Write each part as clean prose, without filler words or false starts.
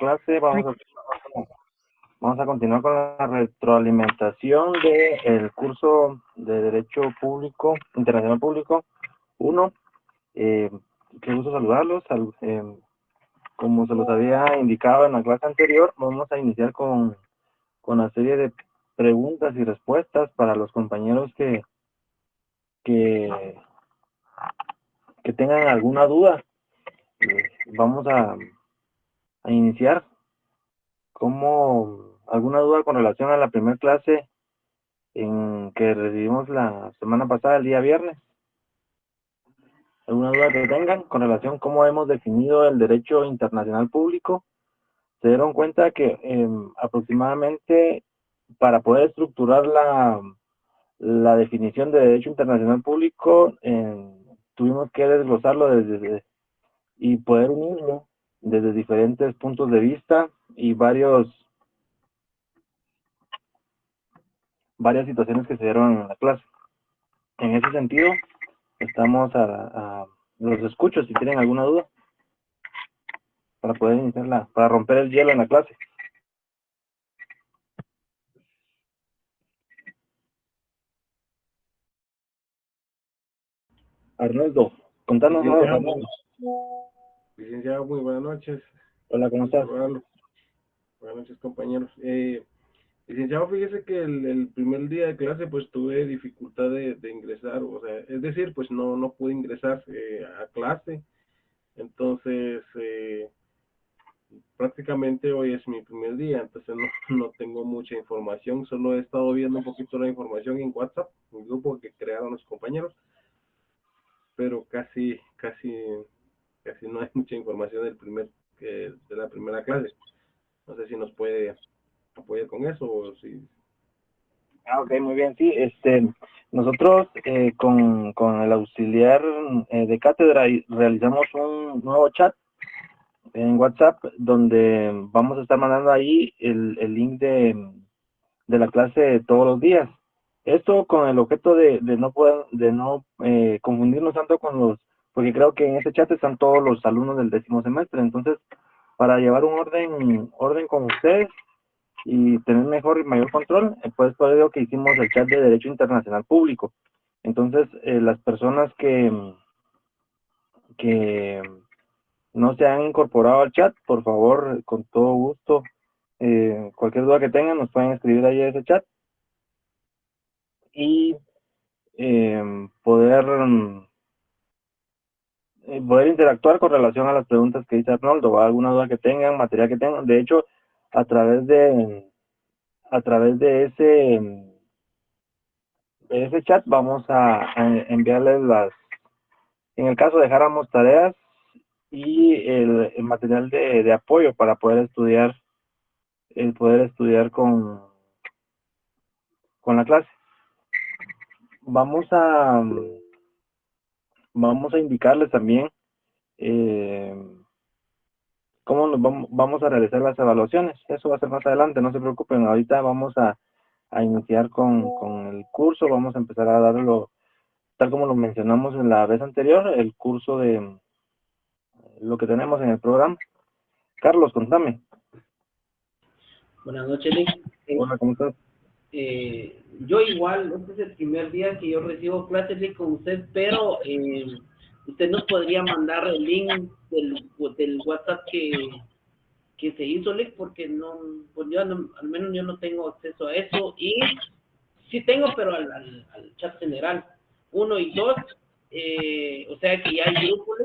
clase. Vamos a continuar con la retroalimentación del curso de Derecho Público, Internacional Público 1. Qué gusto saludarlos. Como se los había indicado en la clase anterior, vamos a iniciar con la serie de preguntas y respuestas para los compañeros que tengan alguna duda. Vamos a iniciar como alguna duda con relación a la primera clase en que recibimos la semana pasada, el día viernes. ¿Alguna duda que tengan con relación a cómo hemos definido el derecho internacional público? Se dieron cuenta que aproximadamente para poder estructurar la definición de derecho internacional público, tuvimos que desglosarlo y poder unirlo desde diferentes puntos de vista y varias situaciones que se dieron en la clase. En ese sentido, estamos los escucho si tienen alguna duda para poder iniciarla, para romper el hielo en la clase. Arnoldo, contanos. Licenciado, muy buenas noches. Hola, ¿cómo estás? Buenas noches, compañeros. Licenciado, fíjese que el primer día de clase pues tuve dificultad de ingresar, o sea, es decir, pues no pude ingresar a clase. Entonces, prácticamente hoy es mi primer día, entonces no tengo mucha información, solo he estado viendo un poquito la información en WhatsApp, un grupo que crearon los compañeros, pero casi no hay mucha información de la primera clase. No sé si nos puede apoyar con eso o si... Ok, muy bien, sí. Nosotros con el auxiliar de cátedra realizamos un nuevo chat en WhatsApp donde vamos a estar mandando ahí el link de la clase todos los días. Esto con el objeto de no confundirnos tanto porque creo que en ese chat están todos los alumnos del 10º semestre. Entonces, para llevar un orden con ustedes y tener mejor y mayor control, pues por eso que hicimos el chat de Derecho Internacional Público. Entonces, las personas que no se han incorporado al chat, por favor, con todo gusto, cualquier duda que tengan, nos pueden escribir ahí en ese chat y poder interactuar con relación a las preguntas que dice Arnoldo, o alguna duda que tengan, material que tengan. De hecho, a través de ese chat vamos a enviarles en el caso dejáramos tareas y el material de apoyo para poder estudiar con la clase. Vamos a indicarles también cómo vamos a realizar las evaluaciones. Eso va a ser más adelante, no se preocupen. Ahorita vamos a iniciar con el curso, vamos a empezar a darlo, tal como lo mencionamos en la vez anterior, el curso de lo que tenemos en el programa. Carlos, contame. Buenas noches, Nick. Hola, ¿cómo estás? Yo igual, este es el primer día que yo recibo clases con usted, pero usted nos podría mandar el link del WhatsApp que se hizo, Lick, porque pues yo al menos yo no tengo acceso a eso, y sí tengo, pero al chat general, 1 y 2, o sea que ya hay grupos,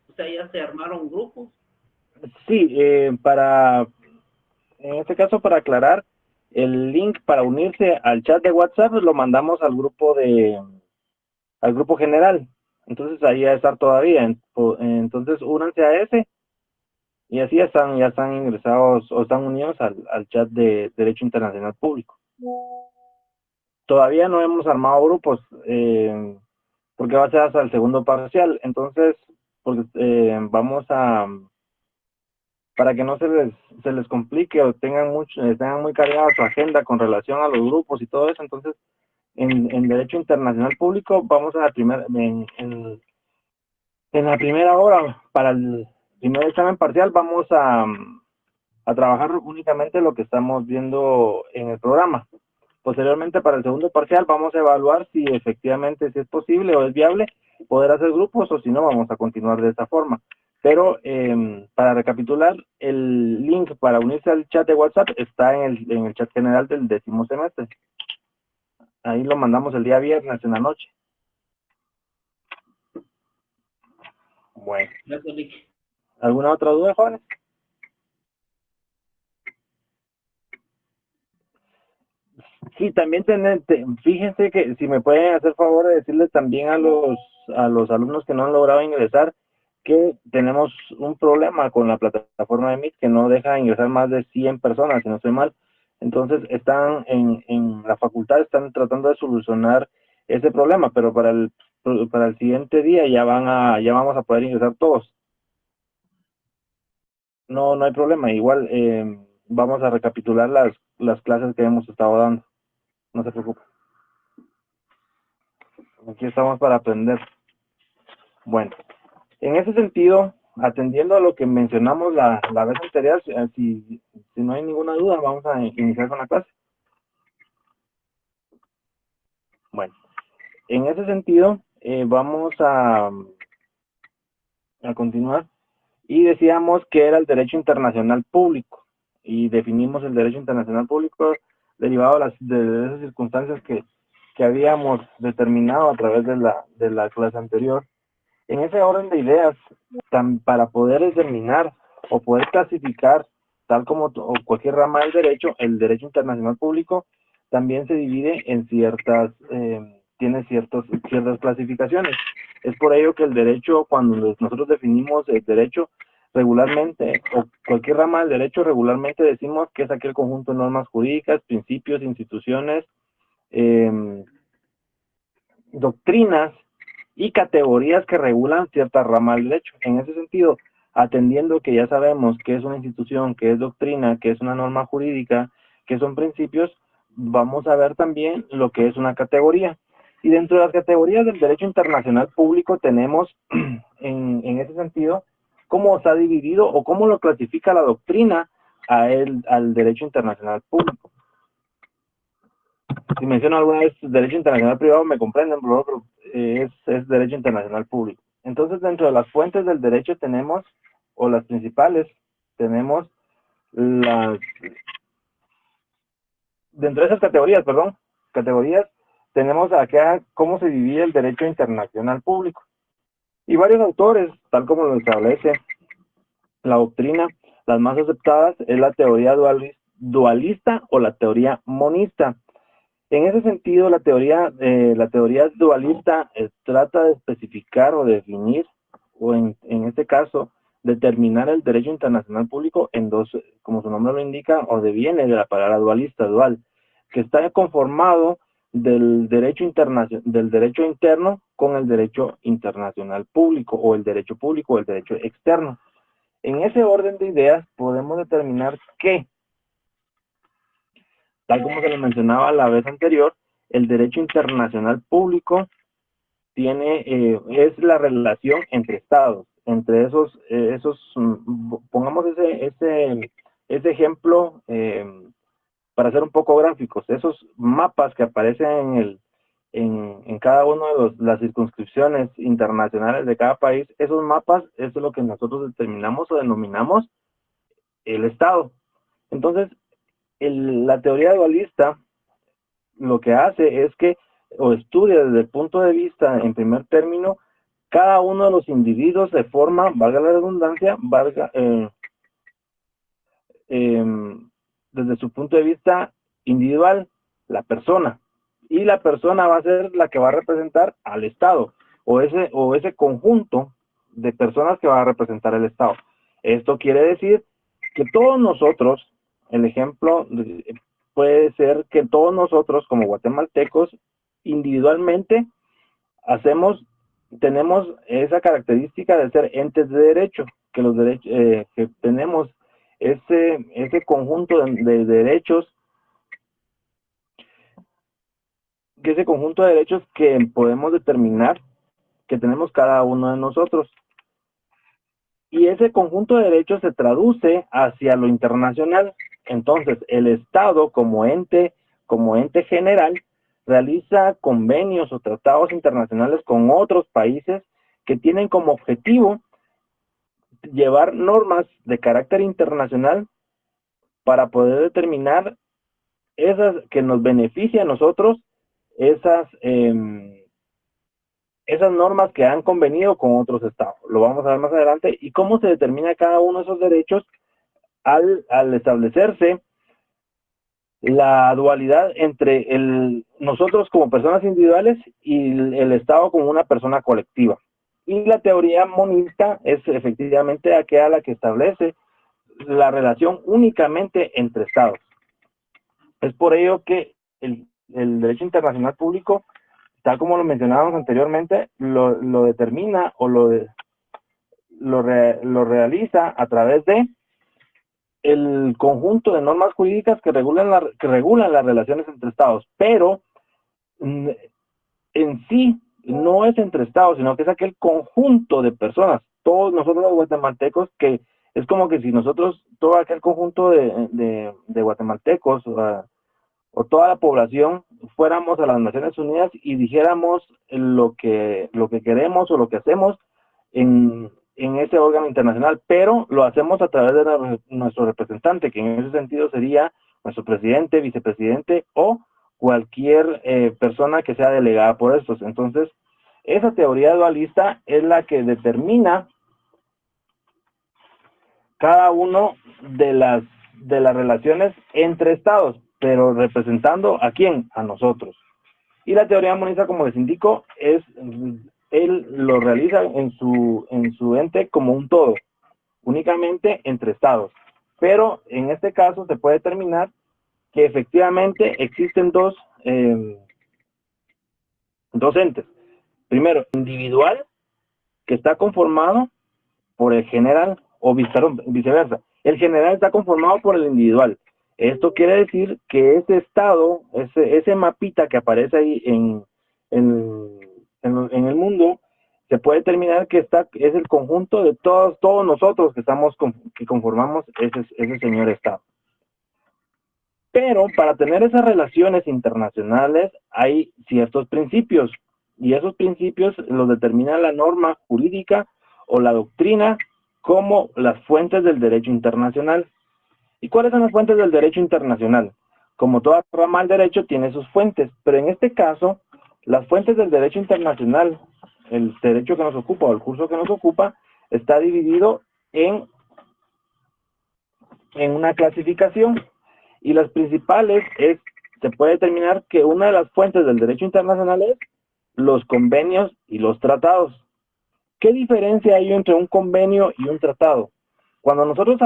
o sea, ya se armaron grupos. Sí, en este caso, para aclarar, el link para unirse al chat de WhatsApp lo mandamos al grupo general. Entonces ahí va a estar todavía. Entonces únanse a ese y así ya están ingresados o están unidos al chat de Derecho Internacional Público. Todavía no hemos armado grupos porque va a ser hasta el segundo parcial. Entonces, porque vamos para que no se les complique o tengan muy cargada su agenda con relación a los grupos y todo eso. Entonces, en Derecho Internacional Público vamos a en la primera hora para el primer examen parcial vamos a a trabajar únicamente lo que estamos viendo en el programa. Posteriormente, para el segundo parcial, vamos a evaluar si efectivamente si es posible o es viable poder hacer grupos, o si no, vamos a continuar de esta forma. Pero para recapitular, el link para unirse al chat de WhatsApp está en el chat general del 10º semestre. Ahí lo mandamos el día viernes en la noche. Bueno. Gracias, Rick. ¿Alguna otra duda, jóvenes? Sí, también fíjense que si me pueden hacer favor de decirles también a los alumnos que no han logrado ingresar que tenemos un problema con la plataforma de Meet que no deja ingresar más de 100 personas, si no estoy mal. Entonces están en la facultad, están tratando de solucionar ese problema, pero para el siguiente día ya vamos a poder ingresar todos. No hay problema, igual vamos a recapitular las clases que hemos estado dando. No se preocupe. Aquí estamos para aprender. Bueno, en ese sentido, atendiendo a lo que mencionamos la vez anterior, si no hay ninguna duda, vamos a iniciar con la clase. Bueno, en ese sentido, vamos a continuar. Y decíamos que era el derecho internacional público. Y definimos el derecho internacional público derivado de esas circunstancias que habíamos determinado a través de la clase anterior. En ese orden de ideas, para poder determinar o poder clasificar, tal como cualquier rama del derecho, el derecho internacional público también se divide en tiene ciertas clasificaciones. Es por ello que el derecho, cuando nosotros definimos el derecho regularmente, o cualquier rama del derecho, regularmente decimos que es aquel conjunto de normas jurídicas, principios, instituciones, doctrinas y categorías que regulan cierta rama del derecho. En ese sentido, atendiendo que ya sabemos qué es una institución, qué es doctrina, qué es una norma jurídica, qué son principios, vamos a ver también lo que es una categoría. Y dentro de las categorías del derecho internacional público tenemos, en ese sentido, cómo está dividido o cómo lo clasifica la doctrina al derecho internacional público. Si menciono alguna vez derecho internacional privado, me comprenden, pero es derecho internacional público. Entonces, dentro de las fuentes del derecho tenemos, o las principales, tenemos dentro de esas categorías, tenemos acá cómo se divide el derecho internacional público. Y varios autores, tal como lo establece la doctrina, las más aceptadas es la teoría dualista o la teoría monista. En ese sentido, la teoría dualista trata de especificar o definir, o en este caso, determinar el derecho internacional público en dos, como su nombre lo indica, o deviene de la palabra dualista, dual, que está conformado del derecho interno con el derecho internacional público, o el derecho público o el derecho externo. En ese orden de ideas podemos determinar que, tal como se lo mencionaba la vez anterior, el derecho internacional público es la relación entre estados, entre pongamos ese ejemplo para ser un poco gráficos, esos mapas que aparecen en cada una de las circunscripciones internacionales de cada país, esos mapas es lo que nosotros determinamos o denominamos el estado. Entonces, la teoría dualista lo que hace es que, o estudia desde el punto de vista, en primer término, cada uno de los individuos de forma, valga la redundancia, desde su punto de vista individual, la persona. Y la persona va a ser la que va a representar al Estado, o ese conjunto de personas que va a representar el Estado. Esto quiere decir que todos nosotros, el ejemplo puede ser que todos nosotros como guatemaltecos, individualmente, tenemos esa característica de ser entes de derecho, que los derechos, que tenemos ese conjunto de derechos, que podemos determinar que tenemos cada uno de nosotros. y ese conjunto de derechos se traduce hacia lo internacional. Entonces, el Estado como ente general realiza convenios o tratados internacionales con otros países que tienen como objetivo llevar normas de carácter internacional para poder determinar esas que nos benefician a nosotros, esas esas normas que han convenido con otros estados. Lo vamos a ver más adelante. Y cómo se determina cada uno de esos derechos al establecerse la dualidad entre nosotros como personas individuales y el Estado como una persona colectiva. Y la teoría monista es efectivamente aquella la que establece la relación únicamente entre estados. Es por ello que el derecho internacional público, tal como lo mencionábamos anteriormente, lo determina o lo realiza a través de el conjunto de normas jurídicas que regulan las relaciones entre estados, pero en sí no es entre estados, sino que es aquel conjunto de personas, todos nosotros los guatemaltecos, que es como que si nosotros, todo aquel conjunto de guatemaltecos o toda la población fuéramos a las Naciones Unidas y dijéramos lo que queremos o lo que hacemos en ese órgano internacional, pero lo hacemos a través de nuestro representante, que en ese sentido sería nuestro presidente, vicepresidente o cualquier persona que sea delegada por estos. Entonces, esa teoría dualista es la que determina cada uno de las relaciones entre estados, pero representando ¿a quién? A nosotros. Y la teoría monista, como les indico, él lo realiza en su ente como un todo, únicamente entre estados. Pero en este caso se puede determinar que efectivamente existen dos entes. Primero, individual, que está conformado por el general, o viceversa. El general está conformado por el individual. Esto quiere decir que ese estado, ese mapita que aparece ahí en el mundo, se puede determinar que es el conjunto de todos nosotros que conformamos ese señor estado. Pero para tener esas relaciones internacionales hay ciertos principios, y esos principios los determina la norma jurídica o la doctrina como las fuentes del derecho internacional. ¿Y cuáles son las fuentes del derecho internacional? Como toda rama del derecho tiene sus fuentes, pero en este caso, las fuentes del derecho internacional, el derecho que nos ocupa o el curso que nos ocupa, está dividido en una clasificación, y las principales se puede determinar que una de las fuentes del derecho internacional es los convenios y los tratados. ¿Qué diferencia hay entre un convenio y un tratado? Cuando nosotros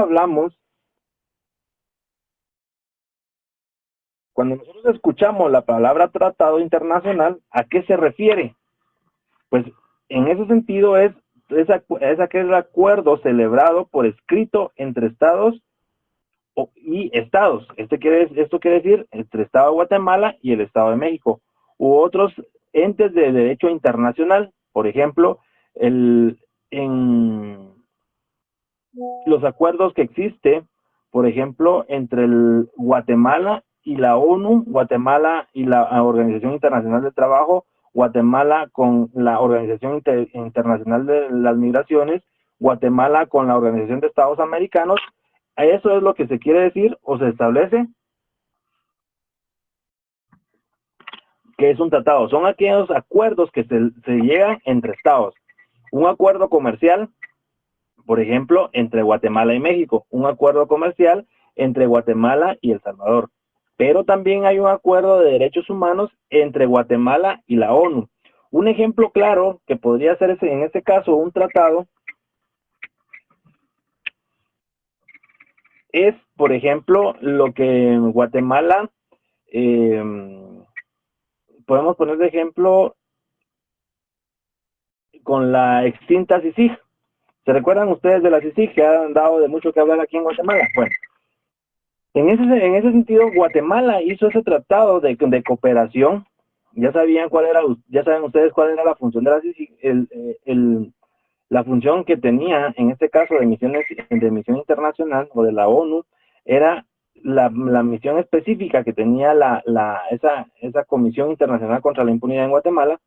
escuchamos la palabra tratado internacional, ¿a qué se refiere? Pues en ese sentido es aquel acuerdo celebrado por escrito entre estados y estados. Esto quiere decir entre el Estado de Guatemala y el Estado de México, u otros entes de derecho internacional. Por ejemplo, en los acuerdos que existe, por ejemplo, entre el Guatemala y la ONU, Guatemala y la Organización Internacional del Trabajo, Guatemala con la Organización Internacional de las Migraciones, Guatemala con la Organización de Estados Americanos. Eso es lo que se quiere decir o se establece que es un tratado. Son aquellos acuerdos que se llegan entre estados. Un acuerdo comercial, por ejemplo, entre Guatemala y México. Un acuerdo comercial entre Guatemala y El Salvador. Pero también hay un acuerdo de derechos humanos entre Guatemala y la ONU. Un ejemplo claro que podría ser en este caso un tratado es, por ejemplo, lo que en Guatemala podemos poner de ejemplo con la extinta CICIG. ¿Se recuerdan ustedes de la CICIG que han dado de mucho que hablar aquí en Guatemala? Bueno, en ese sentido, Guatemala hizo ese tratado de cooperación. Ya saben ustedes cuál era la función de la CICIG. La función que tenía, en este caso de misión internacional o de la ONU, era la misión específica que tenía esa Comisión Internacional contra la Impunidad en Guatemala,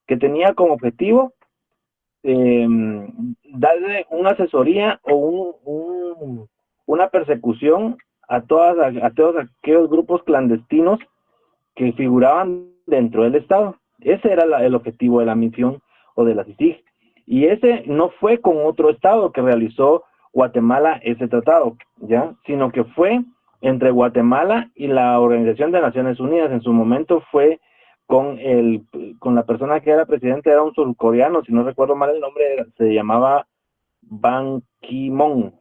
que tenía como objetivo darle una asesoría o una persecución a todos aquellos grupos clandestinos que figuraban dentro del Estado. Ese era el objetivo de la misión o de la CICIG. Y ese no fue con otro Estado que realizó Guatemala ese tratado, ¿ya? Sino que fue entre Guatemala y la Organización de Naciones Unidas. En su momento fue con la persona que era presidente, era un surcoreano, si no recuerdo mal el nombre, se llamaba Ban Ki-moon.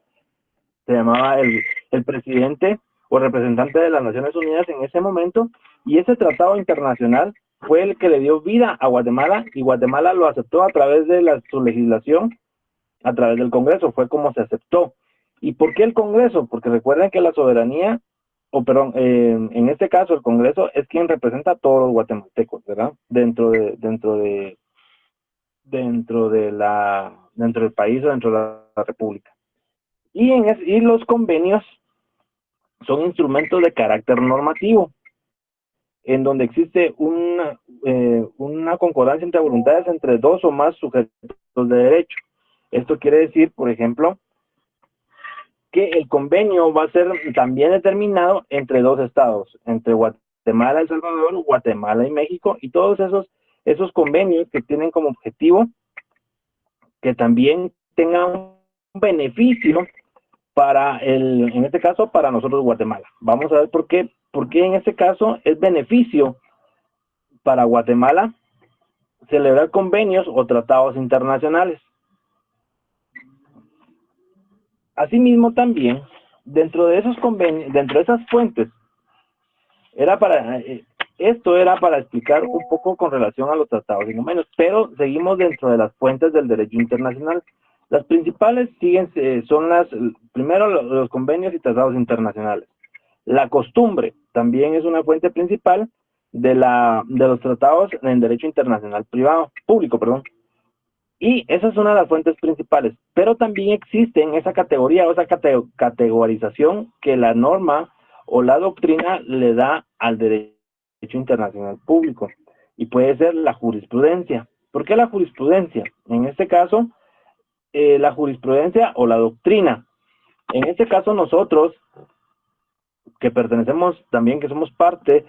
Se llamaba el presidente o representante de las Naciones Unidas en ese momento, y ese tratado internacional fue el que le dio vida a Guatemala, y Guatemala lo aceptó a través de su legislación, a través del Congreso, fue como se aceptó. ¿Y por qué el Congreso? Porque recuerden que la soberanía, en este caso el Congreso es quien representa a todos los guatemaltecos, ¿verdad? Dentro del país o dentro de la República. Y los convenios son instrumentos de carácter normativo, en donde existe una concordancia entre voluntades entre dos o más sujetos de derecho. Esto quiere decir, por ejemplo, que el convenio va a ser también determinado entre dos estados, entre Guatemala, El Salvador, Guatemala y México, y todos esos convenios que tienen como objetivo que también tengan un beneficio en este caso, para nosotros Guatemala. Vamos a ver por qué en este caso es beneficio para Guatemala celebrar convenios o tratados internacionales. Asimismo también, dentro de esos convenios, dentro de esas fuentes, esto era para explicar un poco con relación a los tratados y convenios, pero seguimos dentro de las fuentes del derecho internacional. Las principales son primero los convenios y tratados internacionales. La costumbre también es una fuente principal de los tratados en derecho internacional público. Y esa es una de las fuentes principales, pero también existe en esa categoría o esa categorización que la norma o la doctrina le da al derecho internacional público, y puede ser la jurisprudencia. ¿Por qué la jurisprudencia? En este caso, la jurisprudencia o la doctrina. En este caso nosotros, que pertenecemos también, que somos parte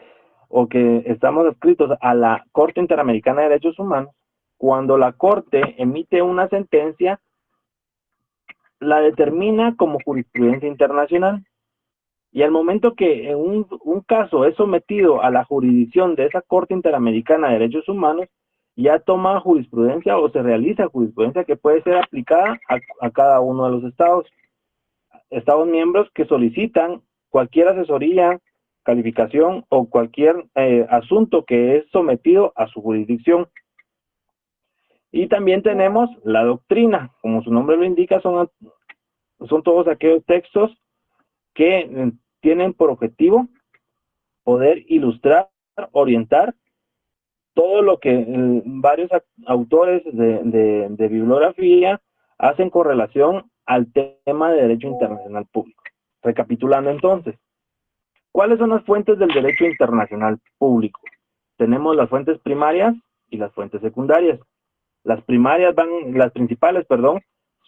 o que estamos adscritos a la Corte Interamericana de Derechos Humanos, cuando la Corte emite una sentencia, la determina como jurisprudencia internacional. Y al momento que un caso es sometido a la jurisdicción de esa Corte Interamericana de Derechos Humanos, ya toma jurisprudencia o se realiza jurisprudencia que puede ser aplicada a cada uno de los estados miembros que solicitan cualquier asesoría, calificación o cualquier asunto que es sometido a su jurisdicción. Y también tenemos la doctrina, como su nombre lo indica, son todos aquellos textos que tienen por objetivo poder ilustrar, orientar todo lo que varios autores de bibliografía hacen con relación al tema de derecho internacional público. Recapitulando entonces, ¿cuáles son las fuentes del derecho internacional público? Tenemos las fuentes primarias y las fuentes secundarias. Las principales,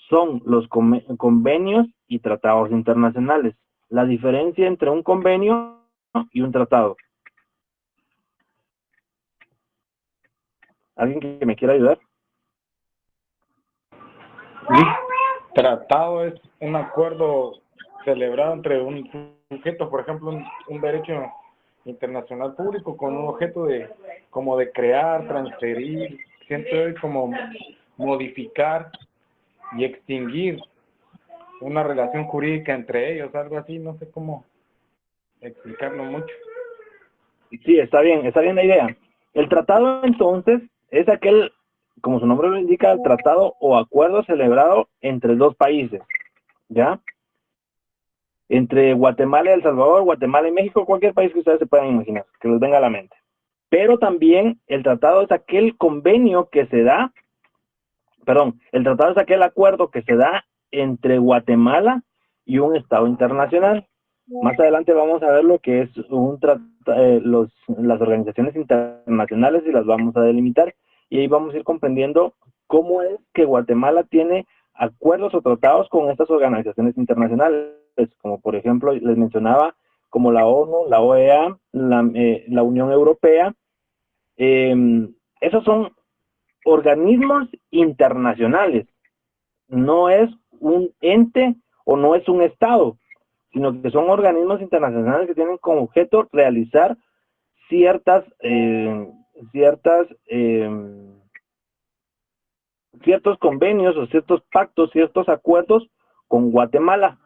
son los convenios y tratados internacionales. La diferencia entre un convenio y un tratado. ¿Alguien que me quiera ayudar? Un tratado es un acuerdo celebrado entre un sujeto, por ejemplo, un derecho internacional público con un objeto de crear, transferir, siento como modificar y extinguir una relación jurídica entre ellos, algo así, no sé cómo explicarlo mucho. Sí, está bien la idea. El tratado entonces es aquel, como su nombre lo indica, el tratado o acuerdo celebrado entre dos países, ¿ya? Entre Guatemala y El Salvador, Guatemala y México, cualquier país que ustedes se puedan imaginar, que les venga a la mente. Pero también el tratado es aquel convenio que se da, perdón, el tratado es aquel acuerdo que se da entre Guatemala y un estado internacional. Más adelante vamos a ver lo que es las organizaciones internacionales y las vamos a delimitar, y ahí vamos a ir comprendiendo cómo es que Guatemala tiene acuerdos o tratados con estas organizaciones internacionales, como por ejemplo les mencionaba, como la ONU, la OEA, la Unión Europea. Esos son organismos internacionales, no es un ente o no es un estado, sino que son organismos internacionales que tienen como objeto realizar ciertas ciertos convenios o ciertos pactos, ciertos acuerdos con Guatemala.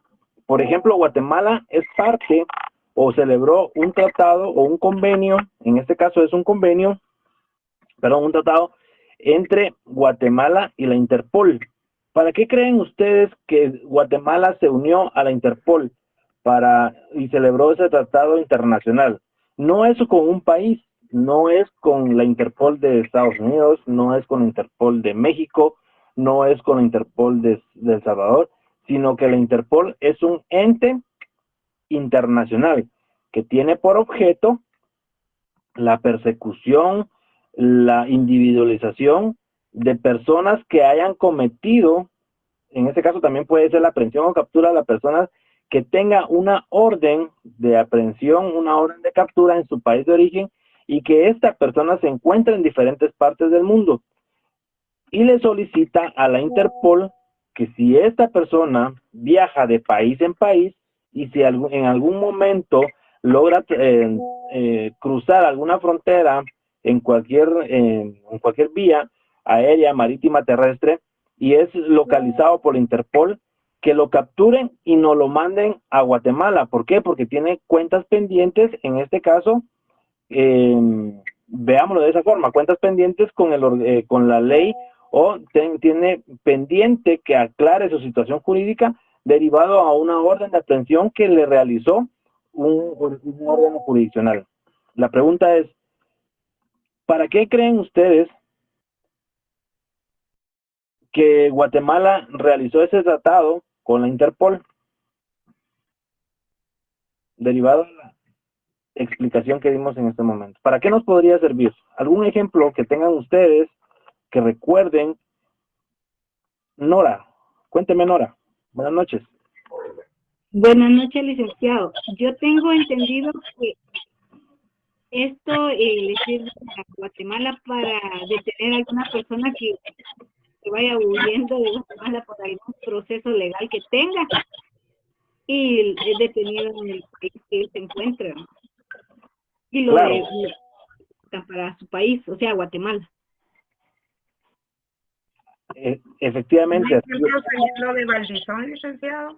Por ejemplo, Guatemala es parte o celebró un tratado o un convenio, en este caso es un convenio, perdón, un tratado entre Guatemala y la Interpol. ¿Para qué creen ustedes que Guatemala se unió a la Interpol y celebró ese tratado internacional? No es con un país, no es con la Interpol de Estados Unidos, no es con la Interpol de México, no es con la Interpol de El Salvador, sino que la Interpol es un ente internacional que tiene por objeto la persecución, la individualización de personas que hayan cometido, en este caso también puede ser la aprehensión o captura de las personas que tenga una orden de aprehensión, una orden de captura en su país de origen y que esta persona se encuentre en diferentes partes del mundo. Y le solicita a la Interpol que si esta persona viaja de país en país y si en algún momento logra cruzar alguna frontera en cualquier vía aérea, marítima, terrestre, y es localizado por la Interpol, que lo capturen y nos lo manden a Guatemala. ¿Por qué? Porque tiene cuentas pendientes, en este caso, veámoslo de esa forma, cuentas pendientes con la ley, o tiene pendiente que aclare su situación jurídica derivado a una orden de aprehensión que le realizó un órgano jurisdiccional. La pregunta es, ¿para qué creen ustedes que Guatemala realizó ese tratado con la Interpol? Derivado de la explicación que dimos en este momento. ¿Para qué nos podría servir? ¿Algún ejemplo que tengan ustedes que recuerden? Nora, cuénteme, Nora. Buenas noches. Buenas noches, licenciado. Yo tengo entendido que esto le sirve a Guatemala para detener a alguna persona que vaya huyendo de Guatemala por algún proceso legal que tenga y es detenido en el país que él se encuentra. Y lo Claro. para su país, o sea, Guatemala. Efectivamente. ¿Un ejemplo sería lo de Valdizón, licenciado?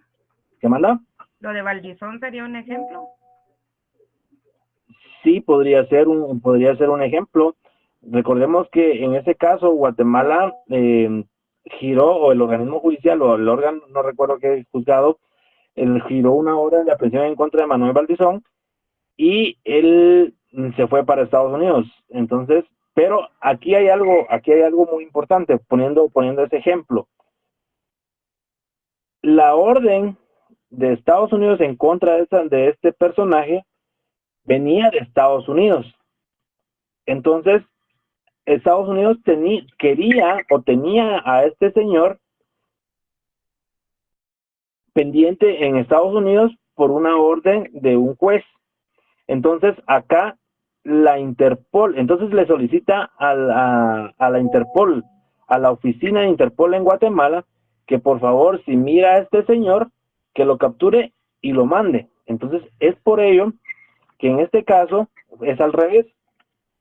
¿Qué manda? ¿Lo de Valdizón sería un ejemplo? Sí, podría ser un ejemplo. Recordemos que en ese caso Guatemala giró, o el organismo judicial o el órgano, no recuerdo qué juzgado, giró una orden de aprehensión en contra de Manuel Valdizón y él se fue para Estados Unidos. Entonces, pero aquí hay algo muy importante, poniendo ese ejemplo. La orden de Estados Unidos en contra de este personaje venía de Estados Unidos. Entonces, Estados Unidos tenía a este señor pendiente en Estados Unidos por una orden de un juez. Entonces, acá la Interpol, entonces le solicita a la Interpol, a la oficina de Interpol en Guatemala, que por favor, si mira a este señor, que lo capture y lo mande. Entonces, es por ello que en este caso es al revés.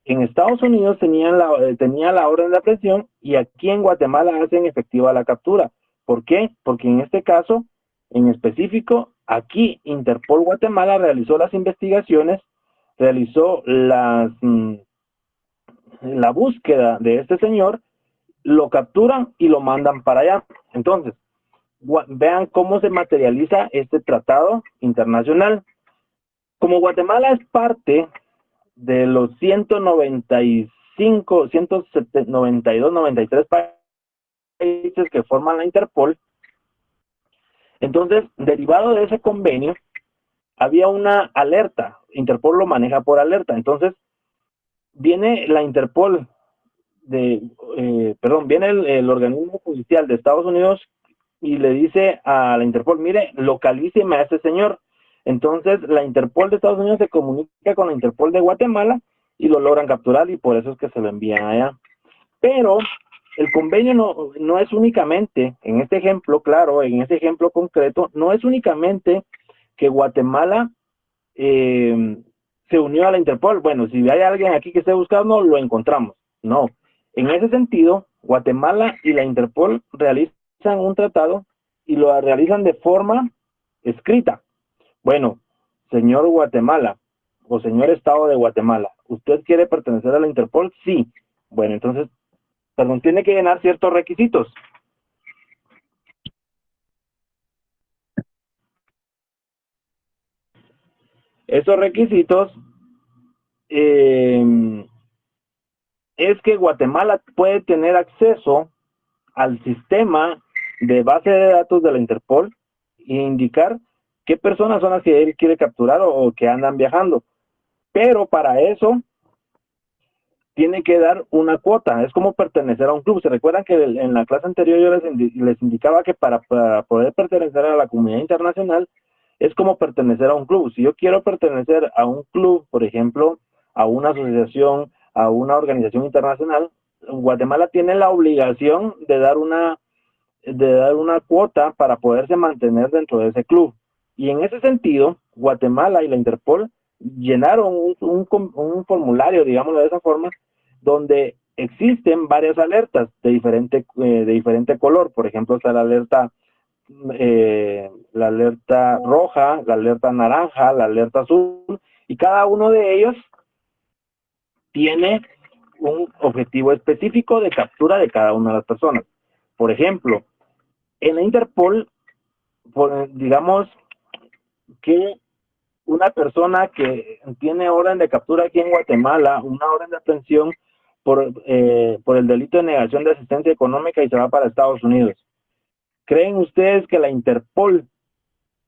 En Estados Unidos tenía la orden de aprehensión y aquí en Guatemala hacen efectiva la captura. ¿Por qué? Porque en este caso, en específico, aquí Interpol Guatemala realizó las investigaciones, realizó la búsqueda de este señor, lo capturan y lo mandan para allá. Entonces, vean cómo se materializa este tratado internacional. Como Guatemala es parte de los 195, 192, 93 países que forman la Interpol. Entonces, derivado de ese convenio, había una alerta. Interpol lo maneja por alerta. Entonces, viene la Interpol viene el organismo judicial de Estados Unidos y le dice a la Interpol, mire, localíceme a este señor. Entonces, la Interpol de Estados Unidos se comunica con la Interpol de Guatemala y lo logran capturar, y por eso es que se lo envían allá. Pero el convenio no es únicamente, en este ejemplo, claro, en este ejemplo concreto, no es únicamente que Guatemala se unió a la Interpol. Bueno, si hay alguien aquí que esté buscando, lo encontramos. No. En ese sentido, Guatemala y la Interpol realizan un tratado y lo realizan de forma escrita. Bueno, señor Guatemala o señor Estado de Guatemala, ¿usted quiere pertenecer a la Interpol? Sí. Bueno, entonces, perdón, tiene que llenar ciertos requisitos. Esos requisitos es que Guatemala puede tener acceso al sistema de base de datos de la Interpol e indicar qué personas son las que él quiere capturar o que andan viajando. Pero para eso tiene que dar una cuota. Es como pertenecer a un club. ¿Se recuerdan que en la clase anterior yo les indicaba que para poder pertenecer a la comunidad internacional es como pertenecer a un club? Si yo quiero pertenecer a un club, por ejemplo, a una asociación, a una organización internacional, Guatemala tiene la obligación de dar una cuota para poderse mantener dentro de ese club. Y en ese sentido, Guatemala y la Interpol llenaron un formulario, digámoslo de esa forma, donde existen varias alertas de diferente color. Por ejemplo, está la alerta roja, la alerta naranja, la alerta azul, y cada uno de ellos tiene un objetivo específico de captura de cada una de las personas. Por ejemplo, en la Interpol, digamos que una persona que tiene orden de captura aquí en Guatemala, una orden de aprehensión por el delito de negación de asistencia económica, y se va para Estados Unidos. ¿Creen ustedes que la Interpol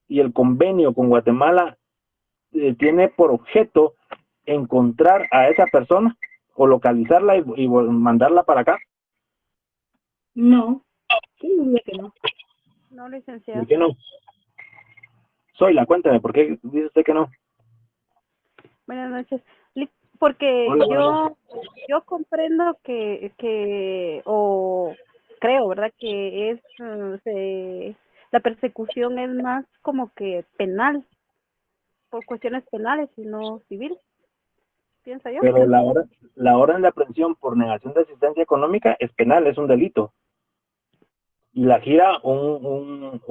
y el convenio con Guatemala tiene por objeto encontrar a esa persona o localizarla y mandarla para acá? No, sí, diría que no. No, licenciado. ¿Por qué no? Cuéntame, ¿por qué dice usted que no? Buenas noches. Porque Hola, yo comprendo o creo, ¿verdad? Que la persecución es más como que penal, por cuestiones penales y no civil, pienso yo. Pero la orden de aprehensión por negación de asistencia económica es penal, es un delito. Y la gira un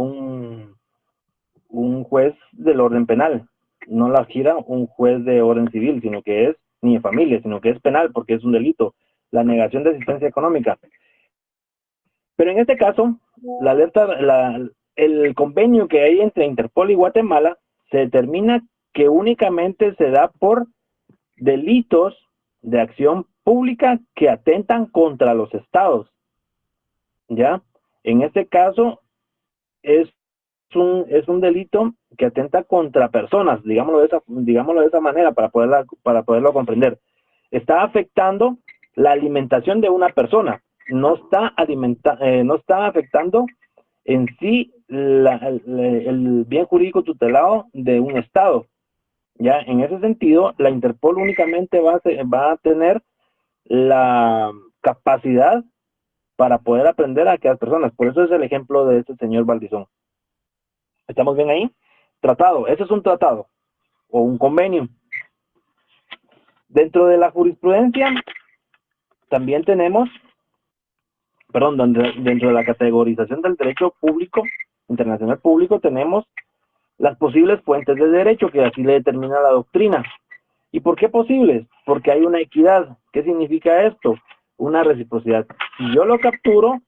juez del orden penal. No la gira un juez de orden civil, sino que es ni de familia, sino que es penal porque es un delito. La negación de asistencia económica. Pero en este caso, el convenio que hay entre Interpol y Guatemala se determina que únicamente se da por delitos de acción pública que atentan contra los estados. ¿Ya? En este caso es un delito que atenta contra personas, digámoslo de esa manera para poderlo comprender. Está afectando la alimentación de una persona, no está afectando en sí el bien jurídico tutelado de un estado. Ya, en ese sentido, la Interpol únicamente va a tener la capacidad para poder aprender a aquellas personas. Por eso es el ejemplo de este señor Valdizón. ¿Estamos bien ahí? Tratado, ese es un tratado o un convenio. Dentro de la jurisprudencia también tenemos, dentro de la categorización del derecho público, internacional público, tenemos las posibles fuentes de derecho, que así le determina la doctrina. ¿Y por qué posibles? Porque hay una equidad. ¿Qué significa esto? Una reciprocidad. Si yo lo capturo,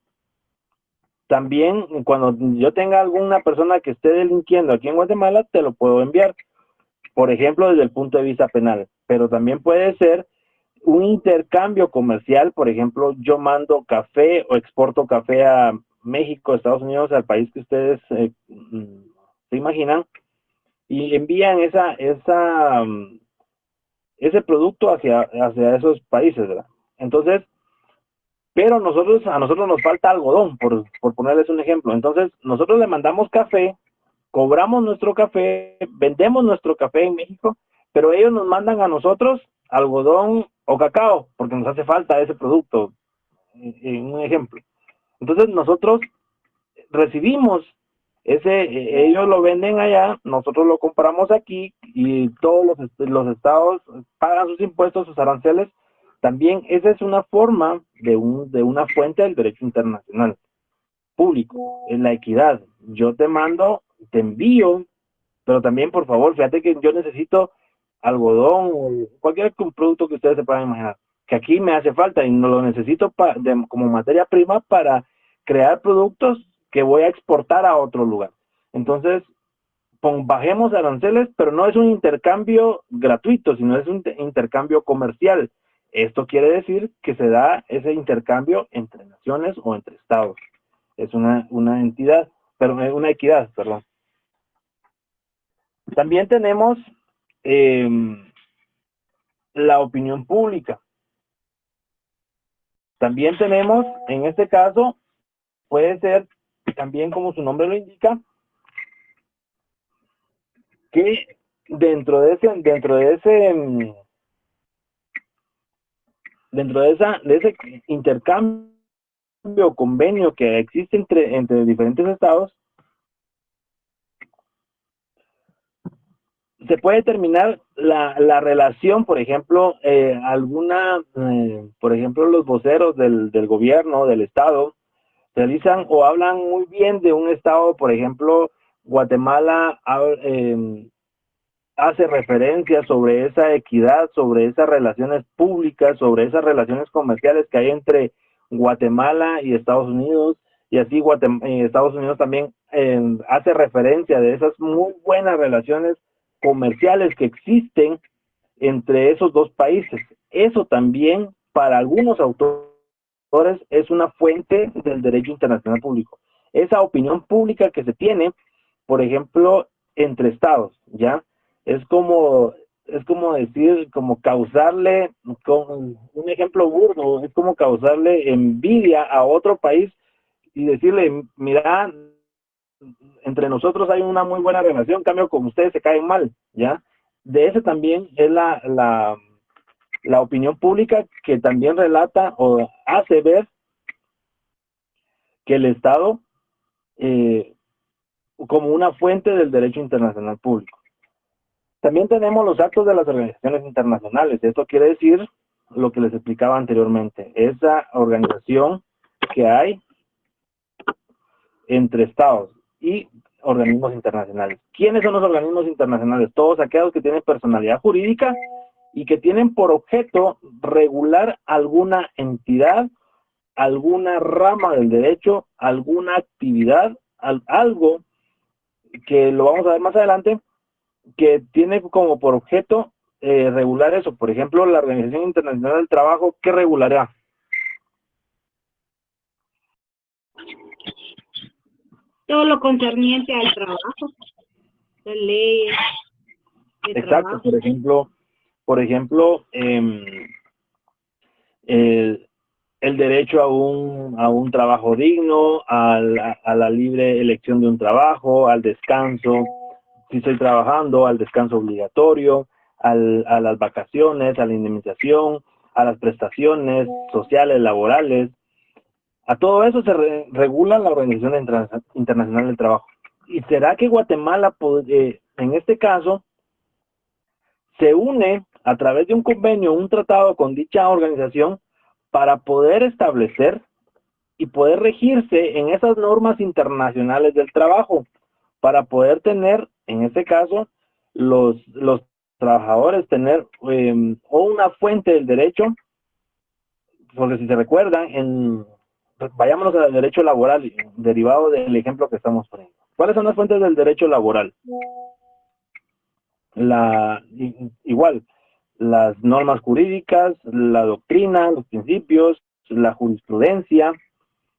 también cuando yo tenga alguna persona que esté delinquiendo aquí en Guatemala, te lo puedo enviar. Por ejemplo, desde el punto de vista penal. Pero también puede ser un intercambio comercial, por ejemplo, yo mando café o exporto café a México, Estados Unidos, al país que ustedes se imaginan, y envían ese producto hacia esos países, ¿verdad? Entonces, pero a nosotros nos falta algodón, por ponerles un ejemplo. Entonces, nosotros le mandamos café, cobramos nuestro café, vendemos nuestro café en México, pero ellos nos mandan a nosotros algodón o cacao, porque nos hace falta ese producto, en un ejemplo. Entonces, nosotros recibimos ellos lo venden allá, nosotros lo compramos aquí y todos los estados pagan sus impuestos, sus aranceles. También esa es una forma de una fuente del derecho internacional público, es la equidad. Yo te mando, te envío, pero también, por favor, fíjate que yo necesito algodón o cualquier producto que ustedes se puedan imaginar, que aquí me hace falta y no lo necesito como materia prima para crear productos que voy a exportar a otro lugar. Entonces, bajemos aranceles, pero no es un intercambio gratuito, sino es un intercambio comercial. Esto quiere decir que se da ese intercambio entre naciones o entre estados. Es una entidad, pero una equidad, perdón. También tenemos la opinión pública. También tenemos, en este caso, puede ser también como su nombre lo indica, que dentro de ese intercambio o convenio que existe entre diferentes estados, se puede determinar la relación, por ejemplo, por ejemplo, los voceros del gobierno, del estado, realizan o hablan muy bien de un estado, por ejemplo, Guatemala hace referencia sobre esa equidad, sobre esas relaciones públicas, sobre esas relaciones comerciales que hay entre Guatemala y Estados Unidos, y así Estados Unidos también hace referencia de esas muy buenas relaciones comerciales que existen entre esos dos países. Eso también para algunos autores es una fuente del derecho internacional público. Esa opinión pública que se tiene, por ejemplo, entre estados, ¿ya? Es como decir, como causarle, con un ejemplo burdo, es como causarle envidia a otro país y decirle, mira, entre nosotros hay una muy buena relación, en cambio con ustedes se caen mal, ¿ya? De ese también es la opinión pública que también relata o hace ver que el Estado como una fuente del derecho internacional público. También tenemos los actos de las organizaciones internacionales. Esto quiere decir lo que les explicaba anteriormente, esa organización que hay entre estados y organismos internacionales. ¿Quiénes son los organismos internacionales? Todos aquellos que tienen personalidad jurídica y que tienen por objeto regular alguna entidad, alguna rama del derecho, alguna actividad, algo que lo vamos a ver más adelante, que tiene como por objeto regular eso. Por ejemplo, la Organización Internacional del Trabajo, ¿qué regulará? Todo lo concerniente al trabajo, de leyes, de Exacto, trabajo. por ejemplo, el derecho a un trabajo digno, a la libre elección de un trabajo, al descanso, si estoy trabajando, al descanso obligatorio, a las vacaciones, a la indemnización, a las prestaciones sociales, laborales. A todo eso se regula la Organización Internacional del Trabajo. ¿Y será que Guatemala, en este caso, se une a través de un convenio, un tratado con dicha organización para poder establecer y poder regirse en esas normas internacionales del trabajo, para poder tener, en este caso, los trabajadores tener o una fuente del derecho? Porque si se recuerdan, vayámonos al derecho laboral, derivado del ejemplo que estamos poniendo. ¿Cuáles son las fuentes del derecho laboral? Igual, las normas jurídicas, la doctrina, los principios, la jurisprudencia,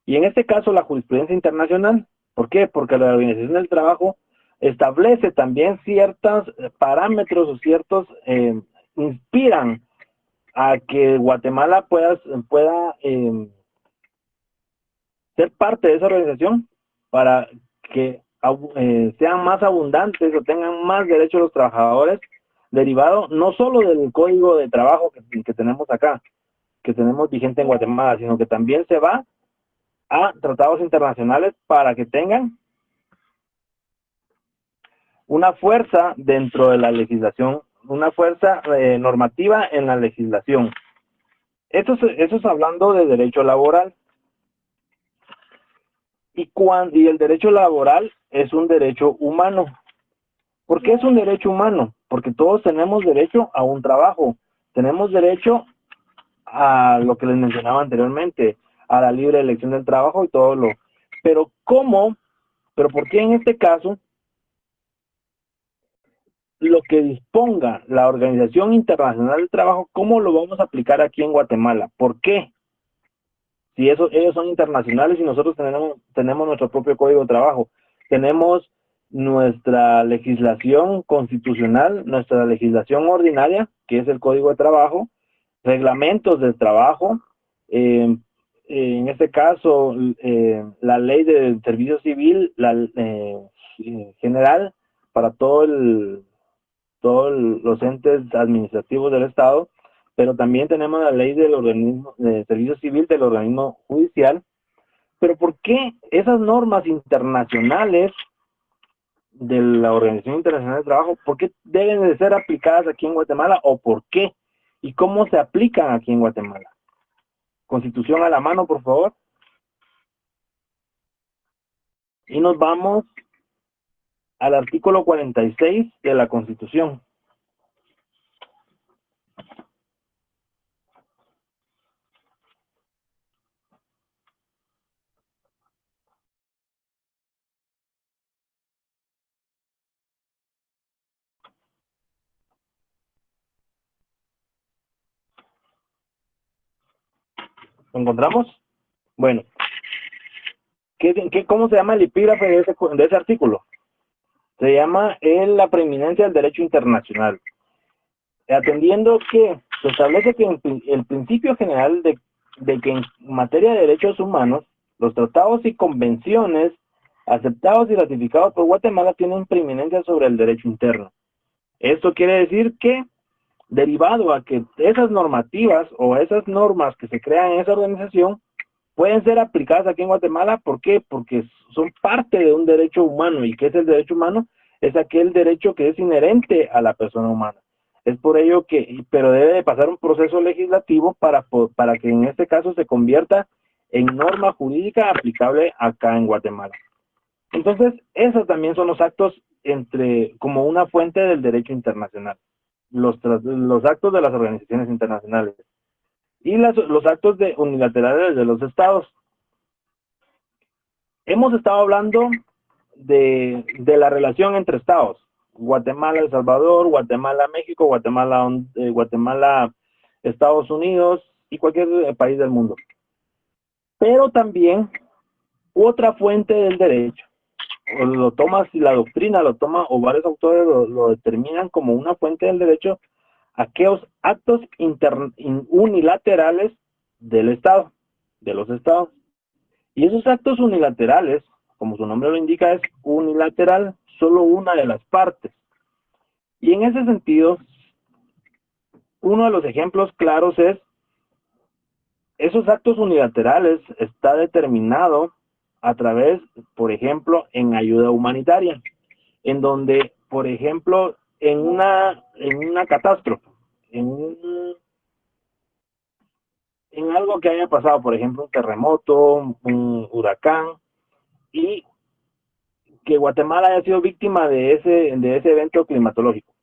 y en este caso la jurisprudencia internacional. ¿Por qué? Porque la Organización del Trabajo establece también ciertos parámetros o ciertos inspiran a que Guatemala pueda ser parte de esa organización para que sean más abundantes o tengan más derechos los trabajadores, derivado no solo del código de trabajo que tenemos acá, que tenemos vigente en Guatemala, sino que también se va a tratados internacionales para que tengan una fuerza dentro de la legislación, una fuerza normativa en la legislación. Eso es hablando de derecho laboral. Y el derecho laboral es un derecho humano. ¿Por qué es un derecho humano? Porque todos tenemos derecho a un trabajo, tenemos derecho a lo que les mencionaba anteriormente, a la libre elección del trabajo y todo lo. Pero ¿cómo? ¿Pero por qué en este caso lo que disponga la Organización Internacional del Trabajo, cómo lo vamos a aplicar aquí en Guatemala? ¿Por qué? Si ellos son internacionales y nosotros tenemos nuestro propio código de trabajo, tenemos nuestra legislación constitucional, nuestra legislación ordinaria, que es el código de trabajo, reglamentos de trabajo, en este caso la ley del servicio civil general para todos los entes administrativos del Estado, pero también tenemos la ley del organismo de servicio civil del organismo judicial. Pero ¿por qué esas normas internacionales de la Organización Internacional del Trabajo, por qué deben de ser aplicadas aquí en Guatemala o por qué? ¿Y cómo se aplican aquí en Guatemala? Constitución a la mano, por favor. Y nos vamos al artículo 46 de la Constitución. ¿Lo encontramos? Bueno, ¿cómo se llama el epígrafe de ese artículo? Se llama la preeminencia del derecho internacional. Atendiendo que se establece que el principio general de que en materia de derechos humanos, los tratados y convenciones aceptados y ratificados por Guatemala tienen preeminencia sobre el derecho interno. Esto quiere decir que, derivado a que esas normativas o esas normas que se crean en esa organización pueden ser aplicadas aquí en Guatemala. ¿Por qué? Porque son parte de un derecho humano. ¿Y qué es el derecho humano? Es aquel derecho que es inherente a la persona humana. Es por ello que, pero debe de pasar un proceso legislativo para que en este caso se convierta en norma jurídica aplicable acá en Guatemala. Entonces, esos también son los actos como una fuente del derecho internacional. Los actos de las organizaciones internacionales y los actos unilaterales de los estados. Hemos estado hablando de la relación entre estados: Guatemala, El Salvador, Guatemala, México, Guatemala, Estados Unidos y cualquier país del mundo. Pero también otra fuente del derecho, o lo toma, si la doctrina lo toma, o varios autores lo determinan como una fuente del derecho, aquellos actos unilaterales del Estado, de los estados. Y esos actos unilaterales, como su nombre lo indica, es unilateral, solo una de las partes. Y en ese sentido, uno de los ejemplos claros es, esos actos unilaterales está determinado a través, por ejemplo, en ayuda humanitaria, en donde, por ejemplo, en una catástrofe, en algo que haya pasado, por ejemplo, un terremoto, un huracán, y que Guatemala haya sido víctima de ese evento climatológico,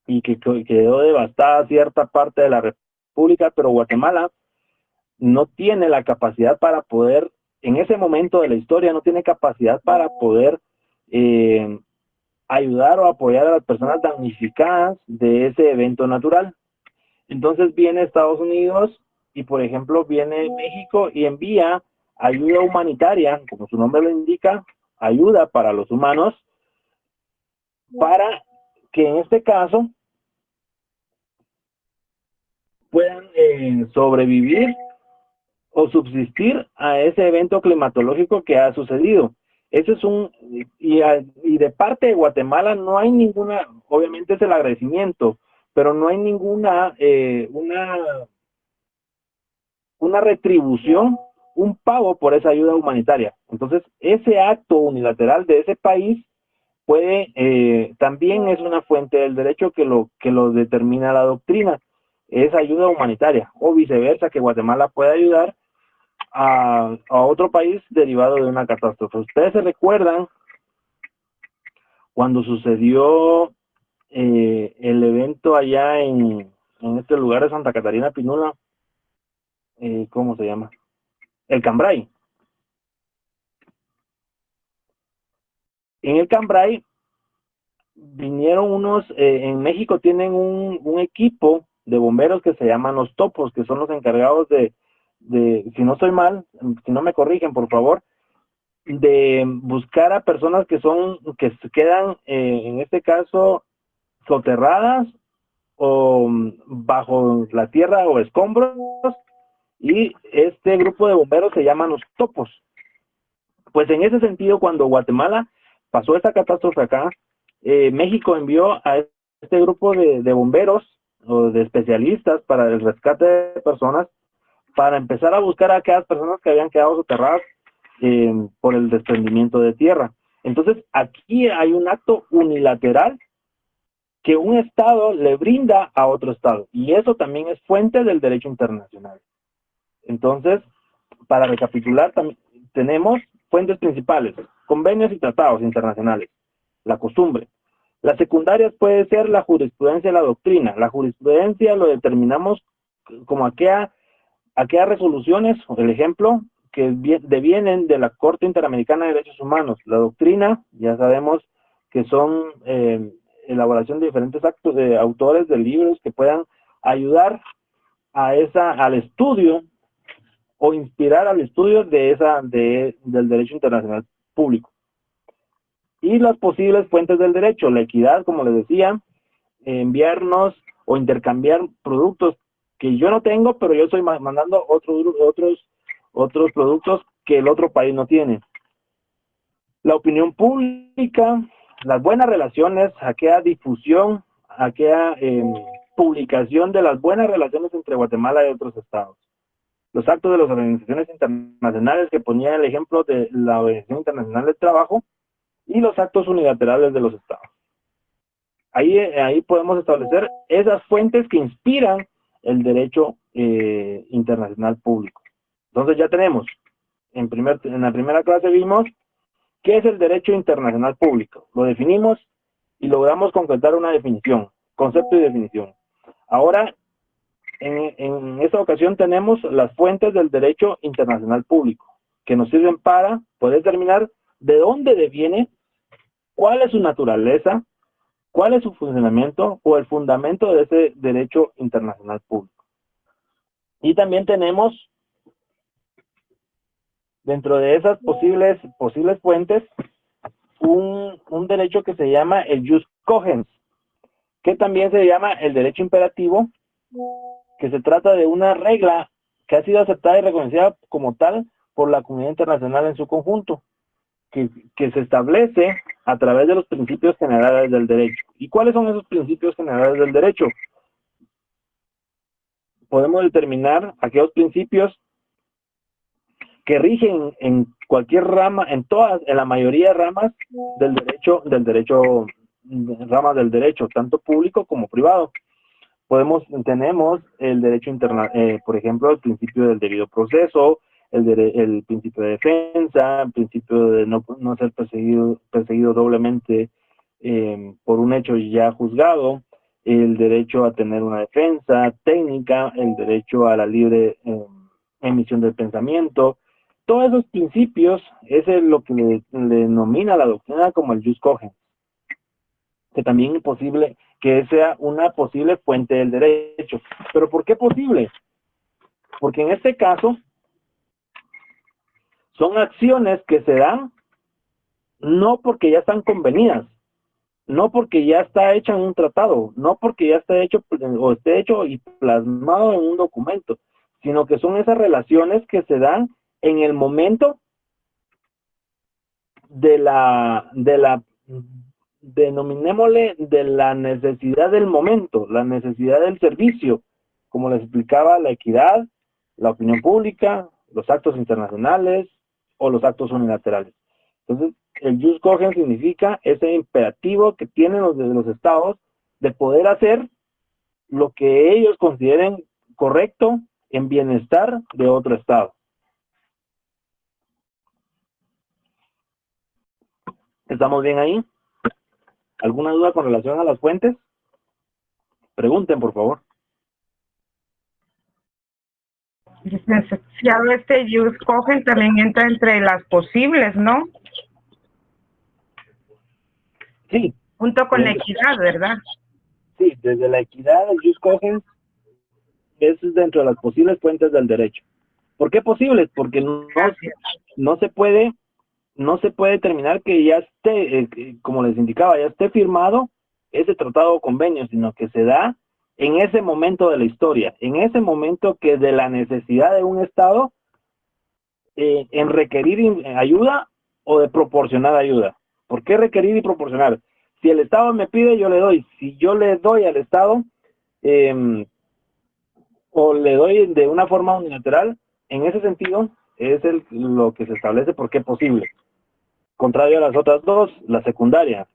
y que quedó devastada cierta parte de la República, pero Guatemala no tiene la capacidad para poder, en ese momento de la historia, no tiene capacidad para poder ayudar o apoyar a las personas damnificadas de ese evento natural. Entonces viene Estados Unidos y, por ejemplo, viene México y envía ayuda humanitaria, como su nombre lo indica, ayuda para los humanos, para que en este caso puedan sobrevivir o subsistir a ese evento climatológico que ha sucedido. Ese es y de parte de Guatemala no hay ninguna, obviamente es el agradecimiento, pero no hay ninguna, una retribución, un pago por esa ayuda humanitaria. Entonces, ese acto unilateral de ese país también es una fuente del derecho que lo determina la doctrina, es ayuda humanitaria, o viceversa, que Guatemala pueda ayudar a otro país derivado de una catástrofe. Ustedes se recuerdan cuando sucedió el evento allá en este lugar de Santa Catarina Pinula, ¿cómo se llama? El Cambray. En el Cambray vinieron en México tienen un equipo de bomberos que se llaman los topos, que son los encargados de, si no estoy mal, si no me corrigen, por favor, de buscar a personas que se quedan, en este caso, soterradas o bajo la tierra o escombros, y este grupo de bomberos se llaman los topos. Pues en ese sentido, cuando Guatemala pasó esta catástrofe acá, México envió a este grupo de bomberos o de especialistas para el rescate de personas, para empezar a buscar a aquellas personas que habían quedado soterradas por el desprendimiento de tierra. Entonces, aquí hay un acto unilateral que un Estado le brinda a otro Estado, y eso también es fuente del derecho internacional. Entonces, para recapitular, tenemos fuentes principales, convenios y tratados internacionales, la costumbre. Las secundarias puede ser la jurisprudencia y la doctrina. La jurisprudencia lo determinamos como aquellas resoluciones, el ejemplo, que devienen de la Corte Interamericana de Derechos Humanos. La doctrina, ya sabemos que son elaboración de diferentes actos de autores de libros que puedan ayudar al estudio o inspirar al estudio del derecho internacional público. Y las posibles fuentes del derecho, la equidad, como les decía, enviarnos o intercambiar productos que yo no tengo, pero yo estoy mandando otros productos que el otro país no tiene. La opinión pública, las buenas relaciones, aquella difusión, aquella publicación de las buenas relaciones entre Guatemala y otros estados. Los actos de las organizaciones internacionales, que ponía el ejemplo de la Organización Internacional del Trabajo, y los actos unilaterales de los estados. Ahí podemos establecer esas fuentes que inspiran el derecho internacional público. Entonces ya tenemos, en la primera clase vimos qué es el derecho internacional público. Lo definimos y logramos concretar una definición, concepto y definición. Ahora, en esta ocasión tenemos las fuentes del derecho internacional público, que nos sirven para poder determinar de dónde deviene, cuál es su naturaleza, cuál es su funcionamiento o el fundamento de ese derecho internacional público. Y también tenemos, dentro de esas posibles fuentes, un derecho que se llama el jus cogens, que también se llama el derecho imperativo, que se trata de una regla que ha sido aceptada y reconocida como tal por la comunidad internacional en su conjunto, que se establece a través de los principios generales del derecho. ¿Y cuáles son esos principios generales del derecho? Podemos determinar aquellos principios que rigen en cualquier rama, en la mayoría de ramas ramas del derecho, tanto público como privado. Tenemos el derecho por ejemplo, el principio del debido proceso, el principio de defensa, el principio de no ser perseguido doblemente por un hecho ya juzgado, el derecho a tener una defensa técnica, el derecho a la libre emisión del pensamiento. Todos esos principios es lo que le denomina la doctrina como el jus cogens. que también es posible que sea una posible fuente del derecho. ¿Pero por qué posible? Porque en este caso son acciones que se dan no porque ya están convenidas, no porque ya está hecha en un tratado, no porque ya está hecho o esté hecho y plasmado en un documento, sino que son esas relaciones que se dan en el momento denominémosle, de la necesidad del momento, la necesidad del servicio, como les explicaba, la equidad, la opinión pública, los actos internacionales o los actos unilaterales. Entonces, el jus cogens significa ese imperativo que tienen los estados de poder hacer lo que ellos consideren correcto en bienestar de otro estado. ¿Estamos bien ahí? ¿Alguna duda con relación a las fuentes? Pregunten, por favor. Licenciado, este jus cogens también entra entre las posibles, ¿no? Sí. Junto con la equidad, ¿verdad? Sí, desde la equidad, el jus cogens es dentro de las posibles fuentes del derecho. ¿Por qué posibles? Porque no se puede determinar que ya esté, como les indicaba, ya esté firmado ese tratado o convenio, sino que se da en ese momento de la historia, en ese momento que de la necesidad de un Estado en requerir ayuda o de proporcionar ayuda. ¿Por qué requerir y proporcionar? Si el Estado me pide, yo le doy. Si yo le doy al Estado o le doy de una forma unilateral, en ese sentido es lo que se establece porque es posible. Contrario a las otras dos, la secundaria,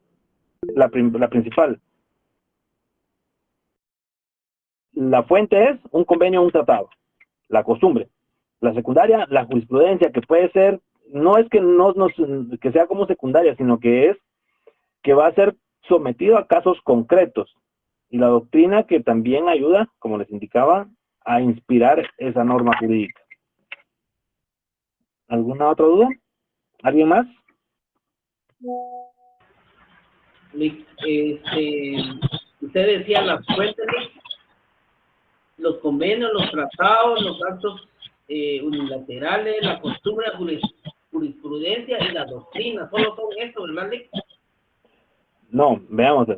la principal. La fuente es un convenio o un tratado, la costumbre. La secundaria, la jurisprudencia, que puede ser, no es que que sea como secundaria, sino que es que va a ser sometido a casos concretos. Y la doctrina que también ayuda, como les indicaba, a inspirar esa norma jurídica. ¿Alguna otra duda? ¿Alguien más? Usted decía las fuentes, los convenios, los tratados, los actos unilaterales, la costumbre, la jurisprudencia y la doctrina. Solo son esto, ¿verdad, Lick? No, veamos.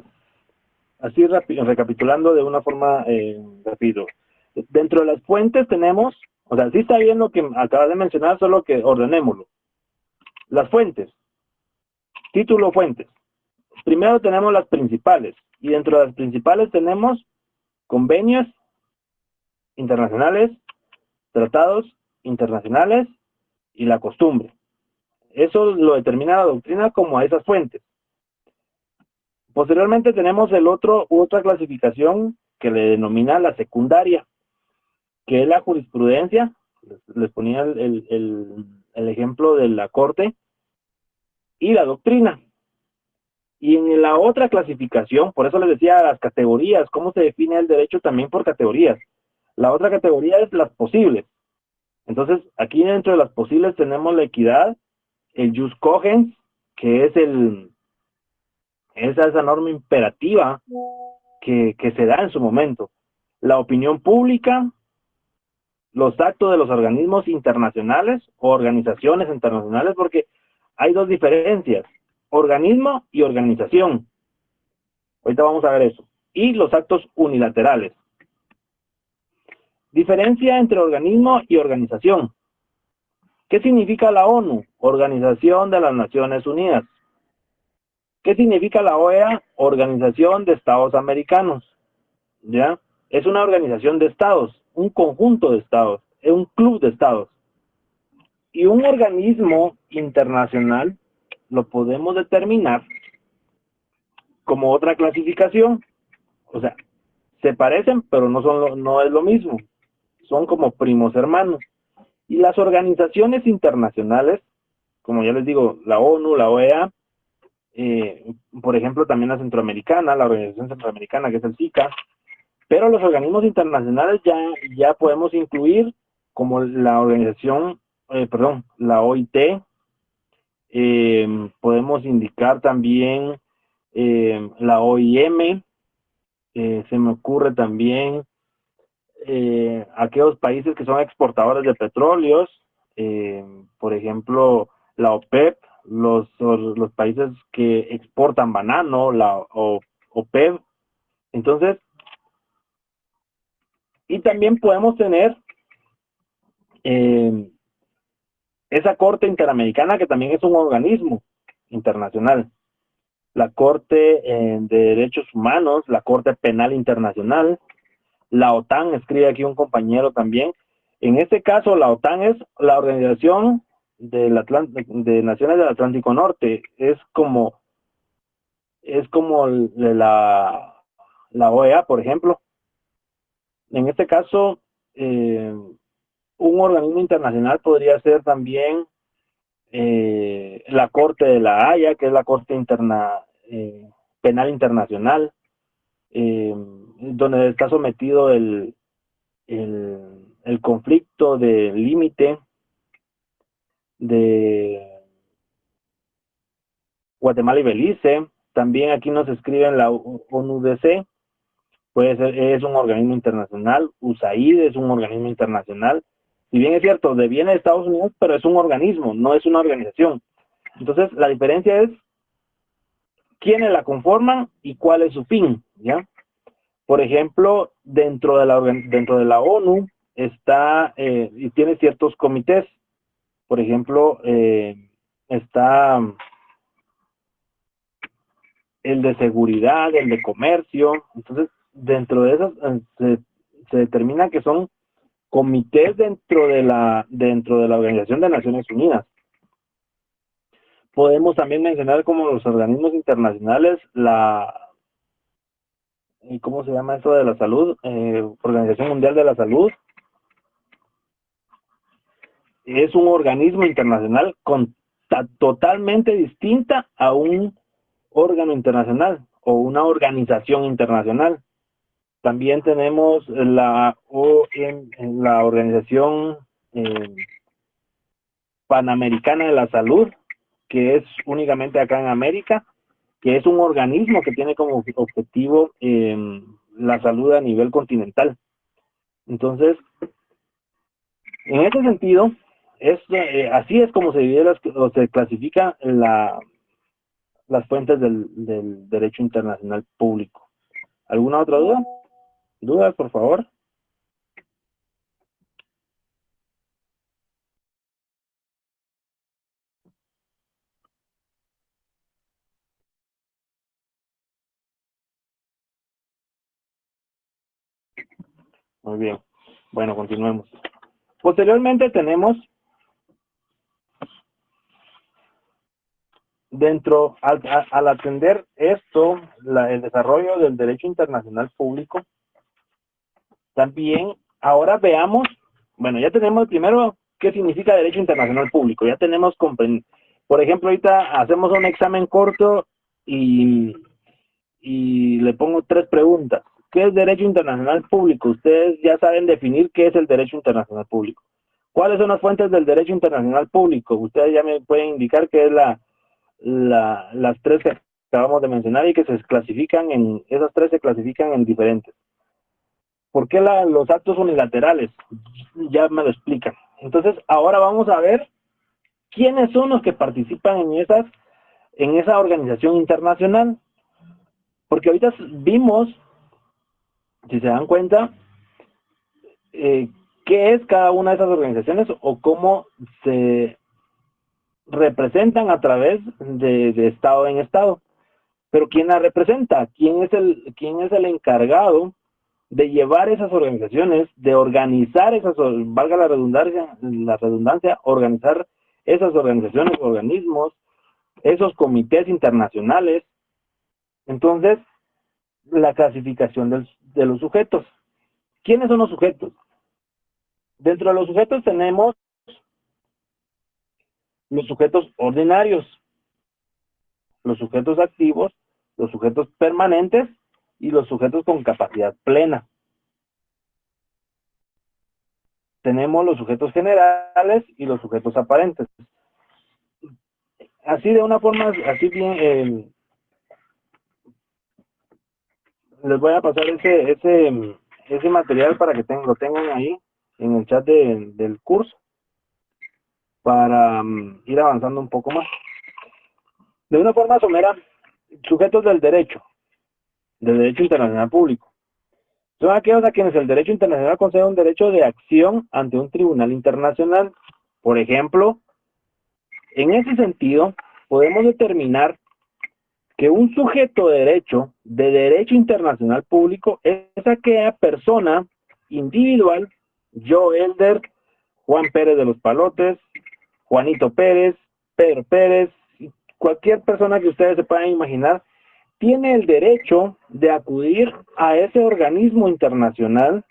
Así recapitulando de una forma rápido. Dentro de las fuentes tenemos, o sea, sí está bien lo que acabas de mencionar, solo que ordenémoslo. Las fuentes. Título fuentes. Primero tenemos las principales. Y dentro de las principales tenemos convenios internacionales, tratados internacionales y la costumbre. Eso lo determina la doctrina como a esas fuentes. Posteriormente tenemos otra clasificación que le denomina la secundaria, que es la jurisprudencia. Les ponía el ejemplo de la corte y la doctrina. Y en la otra clasificación, por eso les decía las categorías, cómo se define el derecho también por categorías. La otra categoría es las posibles. Entonces, aquí dentro de las posibles tenemos la equidad, el jus cogens, que es esa norma imperativa que se da en su momento. La opinión pública, los actos de los organismos internacionales o organizaciones internacionales, porque hay dos diferencias, organismo y organización. Ahorita vamos a ver eso. Y los actos unilaterales. Diferencia entre organismo y organización. ¿Qué significa la ONU? Organización de las Naciones Unidas. ¿Qué significa la OEA? Organización de Estados Americanos. ¿Ya? Es una organización de estados, un conjunto de estados, es un club de estados. Y un organismo internacional lo podemos determinar como otra clasificación. O sea, se parecen, pero no es lo mismo. Son como primos hermanos. Y las organizaciones internacionales, como ya les digo, la ONU, la OEA, por ejemplo, también la centroamericana, la Organización Centroamericana, que es el SICA, pero los organismos internacionales ya podemos incluir como la organización, la OIT, podemos indicar también la OIM, se me ocurre también aquellos países que son exportadores de petróleos, por ejemplo, la OPEP, los países que exportan banano, la OPEP. Entonces, y también podemos tener esa Corte Interamericana, que también es un organismo internacional. La Corte de Derechos Humanos, la Corte Penal Internacional, la OTAN, escribe aquí un compañero también. En este caso, la OTAN es la Organización de Naciones del Atlántico Norte. Es como la OEA, por ejemplo. En este caso, un organismo internacional podría ser también la Corte de la Haya, que es la Corte Penal Internacional, donde está sometido el conflicto de límite de Guatemala y Belice. También aquí nos escriben la ONUDC, puede ser, es un organismo internacional. USAID es un organismo internacional. Si bien es cierto, viene de Estados Unidos, pero es un organismo, no es una organización. Entonces, la diferencia es quiénes la conforman y cuál es su fin, ¿ya? Por ejemplo, dentro de la ONU está y tiene ciertos comités. Por ejemplo, está el de seguridad, el de comercio. Entonces, dentro de esos se determina que son comités dentro de la Organización de Naciones Unidas. Podemos también mencionar como los organismos internacionales, ¿cómo se llama esto de la salud? Organización Mundial de la Salud. Es un organismo internacional totalmente distinta a un órgano internacional o una organización internacional. También tenemos la Organización Panamericana de la Salud, que es únicamente acá en América, que es un organismo que tiene como objetivo la salud a nivel continental. Entonces, en ese sentido, así es como se divide o se clasifica las fuentes del derecho internacional público. ¿Alguna otra duda? ¿Dudas, por favor? Muy bien. Bueno, continuemos. Posteriormente tenemos al atender esto, el desarrollo del derecho internacional público, también ahora veamos, bueno, ya tenemos primero qué significa derecho internacional público, ya tenemos, por ejemplo, ahorita hacemos un examen corto y le pongo 3 preguntas. ¿Qué es derecho internacional público? Ustedes ya saben definir qué es el derecho internacional público. ¿Cuáles son las fuentes del derecho internacional público? Ustedes ya me pueden indicar qué es las 3 que acabamos de mencionar y que esas 3 se clasifican en diferentes. ¿Por qué los actos unilaterales? Ya me lo explican. Entonces, ahora vamos a ver quiénes son los que participan en esa organización internacional. Porque ahorita vimos, si se dan cuenta, qué es cada una de esas organizaciones o cómo se representan a través de estado en estado. Pero ¿quién la representa? ¿Quién es el encargado de llevar esas organizaciones, de organizar valga la redundancia, organizar esas organizaciones, organismos, esos comités internacionales? Entonces, la clasificación de los sujetos. ¿Quiénes son los sujetos? Dentro de los sujetos tenemos los sujetos ordinarios, los sujetos activos, los sujetos permanentes y los sujetos con capacidad plena. Tenemos los sujetos generales y los sujetos aparentes. Así de una forma, así bien, les voy a pasar ese material para que lo tengan ahí en el chat del curso para ir avanzando un poco más. De una forma somera, sujetos del derecho internacional público. Son aquellos a quienes el derecho internacional concede un derecho de acción ante un tribunal internacional. Por ejemplo, en ese sentido, podemos determinar que un sujeto de derecho internacional público es aquella persona individual, yo, Elder, Juan Pérez de los Palotes, Juanito Pérez, Pedro Pérez, cualquier persona que ustedes se puedan imaginar, tiene el derecho de acudir a ese organismo internacional,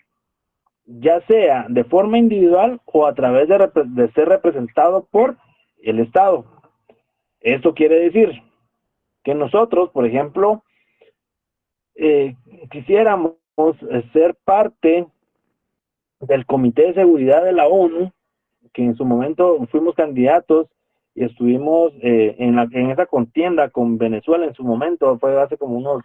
ya sea de forma individual o a través de ser representado por el Estado. Esto quiere decir que nosotros, por ejemplo, quisiéramos ser parte del Comité de Seguridad de la ONU, que en su momento fuimos candidatos y estuvimos en esa contienda con Venezuela en su momento, fue hace como unos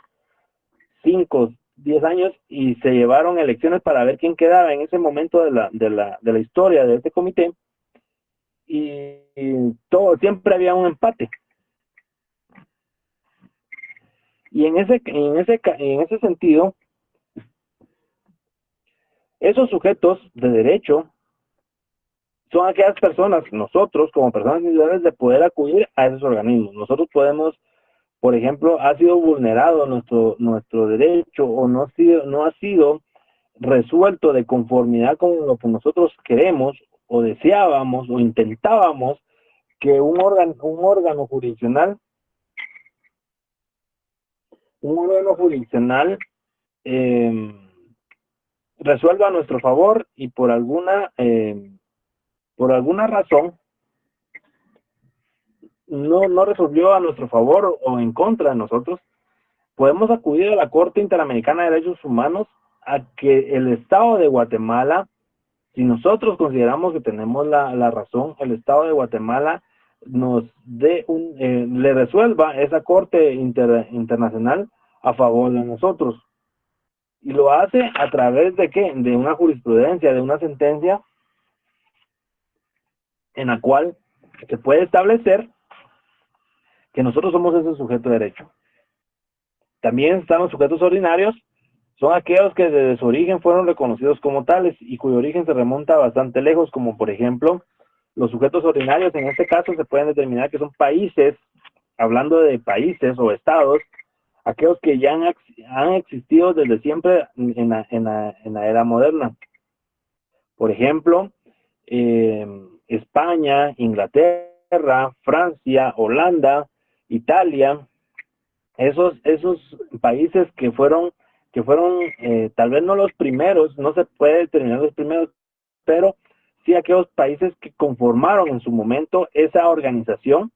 5, 10 años, y se llevaron elecciones para ver quién quedaba en ese momento de la historia de este comité, y siempre había un empate. Y en ese sentido, esos sujetos de derecho son aquellas personas, nosotros como personas individuales, de poder acudir a esos organismos. Nosotros podemos, por ejemplo, ha sido vulnerado nuestro derecho o no ha sido resuelto de conformidad con lo que nosotros queremos o deseábamos o intentábamos, que un órgano jurisdiccional resuelva a nuestro favor, y por alguna razón no resolvió a nuestro favor o en contra de nosotros, podemos acudir a la Corte Interamericana de Derechos Humanos a que el Estado de Guatemala, si nosotros consideramos que tenemos la razón, el Estado de Guatemala nos le resuelva esa Corte Internacional a favor de nosotros. Y lo hace a través de ¿qué? De una jurisprudencia, de una sentencia en la cual se puede establecer que nosotros somos ese sujeto de derecho. También están los sujetos ordinarios, son aquellos que desde su origen fueron reconocidos como tales y cuyo origen se remonta bastante lejos, como por ejemplo, los sujetos ordinarios en este caso se pueden determinar que son países, hablando de países o estados, aquellos que ya han existido desde siempre en la era moderna. Por ejemplo, España, Inglaterra, Francia, Holanda, Italia, esos países que fueron tal vez no los primeros, no se puede determinar los primeros, pero sí aquellos países que conformaron en su momento esa organización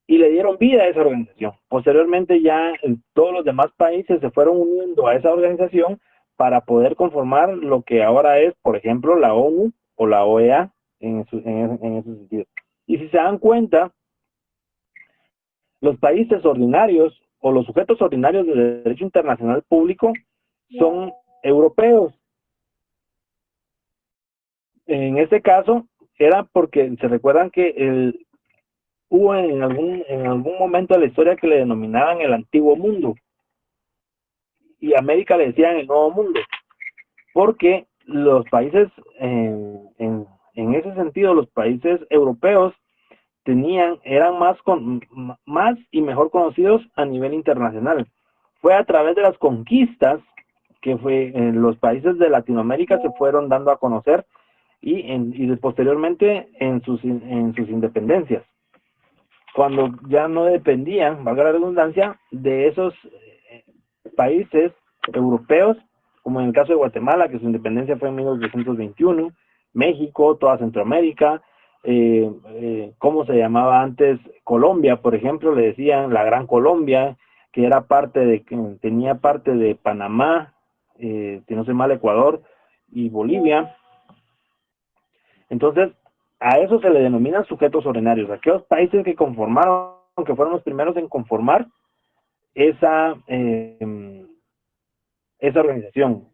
y le dieron vida a esa organización. Posteriormente ya todos los demás países se fueron uniendo a esa organización para poder conformar lo que ahora es, por ejemplo, la ONU o la OEA en ese sentido. Y si se dan cuenta, los países ordinarios o los sujetos ordinarios de derecho internacional público son europeos. En este caso era porque se recuerdan que hubo en algún momento de la historia que le denominaban el antiguo mundo y América le decían el nuevo mundo, porque los países en ese sentido, los países europeos eran más y mejor conocidos a nivel internacional. Fue a través de las conquistas que los países de Latinoamérica se fueron dando a conocer y posteriormente en sus independencias, cuando ya no dependían, valga la redundancia, de esos países europeos, como en el caso de Guatemala, que su independencia fue en 1821, México, toda Centroamérica, ¿cómo se llamaba antes? Colombia, por ejemplo, le decían la Gran Colombia, que tenía parte de Panamá, si no sé mal, Ecuador y Bolivia. Entonces, a eso se le denominan sujetos ordinarios, aquellos países que conformaron, que fueron los primeros en conformar esa organización.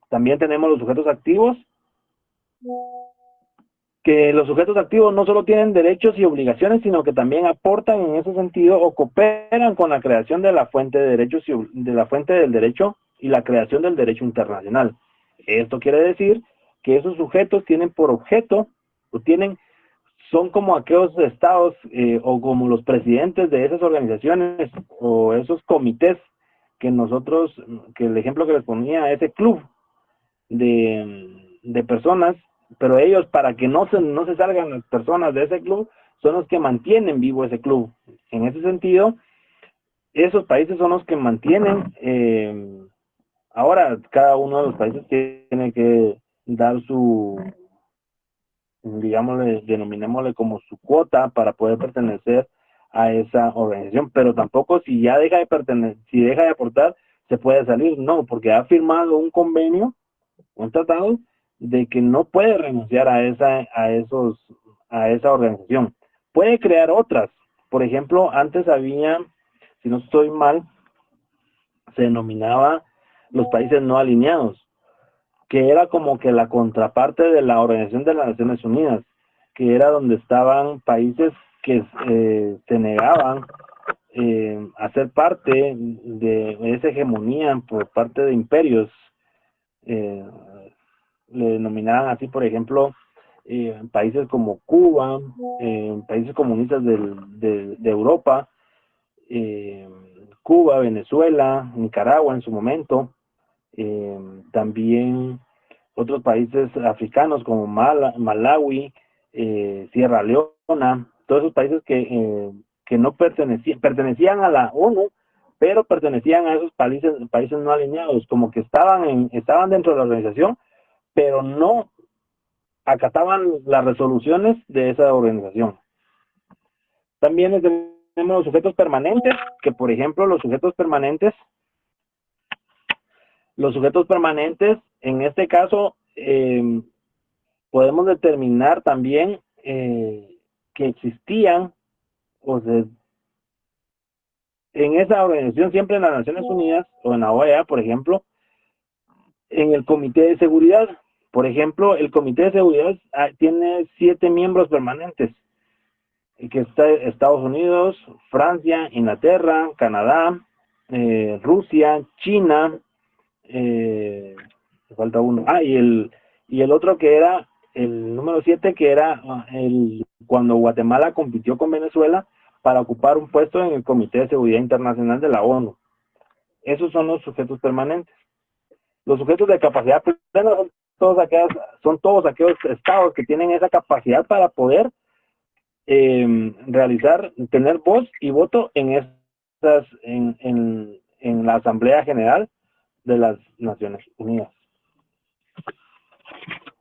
También tenemos los sujetos activos, que los sujetos activos no solo tienen derechos y obligaciones, sino que también aportan en ese sentido o cooperan con la creación de la fuente de derechos de la fuente del derecho y la creación del derecho internacional. Esto quiere decir que esos sujetos tienen por objeto o son como aquellos estados o como los presidentes de esas organizaciones o esos comités que el ejemplo que les ponía, ese club de personas, pero ellos, para que no se salgan las personas de ese club, son los que mantienen vivo ese club. En ese sentido, esos países son los que mantienen, ahora cada uno de los países tiene que dar digámosle, denominémosle como su cuota para poder pertenecer a esa organización, pero tampoco si ya deja de pertenecer, si deja de aportar, se puede salir, no, porque ha firmado un convenio, un tratado de que no puede renunciar a esa organización. Puede crear otras. Por ejemplo, antes había, si no estoy mal, se denominaba los países no alineados, que era como que la contraparte de la Organización de las Naciones Unidas, que era donde estaban países que se negaban a ser parte de esa hegemonía por parte de imperios. Le denominaban así, por ejemplo, países como Cuba, países comunistas de Europa, Cuba, Venezuela, Nicaragua en su momento, también otros países africanos como Malawi, Sierra Leona, todos esos países que no pertenecían a la ONU, pero pertenecían a esos países no alineados, como que estaban dentro de la organización, pero no acataban las resoluciones de esa organización. También tenemos los sujetos permanentes, que por ejemplo los sujetos permanentes, en este caso, podemos determinar también que existían, o sea, en esa organización, siempre en las Naciones Unidas, o en la OEA, por ejemplo, en el Comité de Seguridad. Por ejemplo, el Comité de Seguridad tiene 7 miembros permanentes, que está Estados Unidos, Francia, Inglaterra, Canadá, Rusia, China, falta uno. Y el otro que era el número 7, que era cuando Guatemala compitió con Venezuela para ocupar un puesto en el Comité de Seguridad Internacional de la ONU. Esos son los sujetos permanentes. Los sujetos de capacidad plena son todos aquellos estados que tienen esa capacidad para poder tener voz y voto en la Asamblea General de las Naciones Unidas.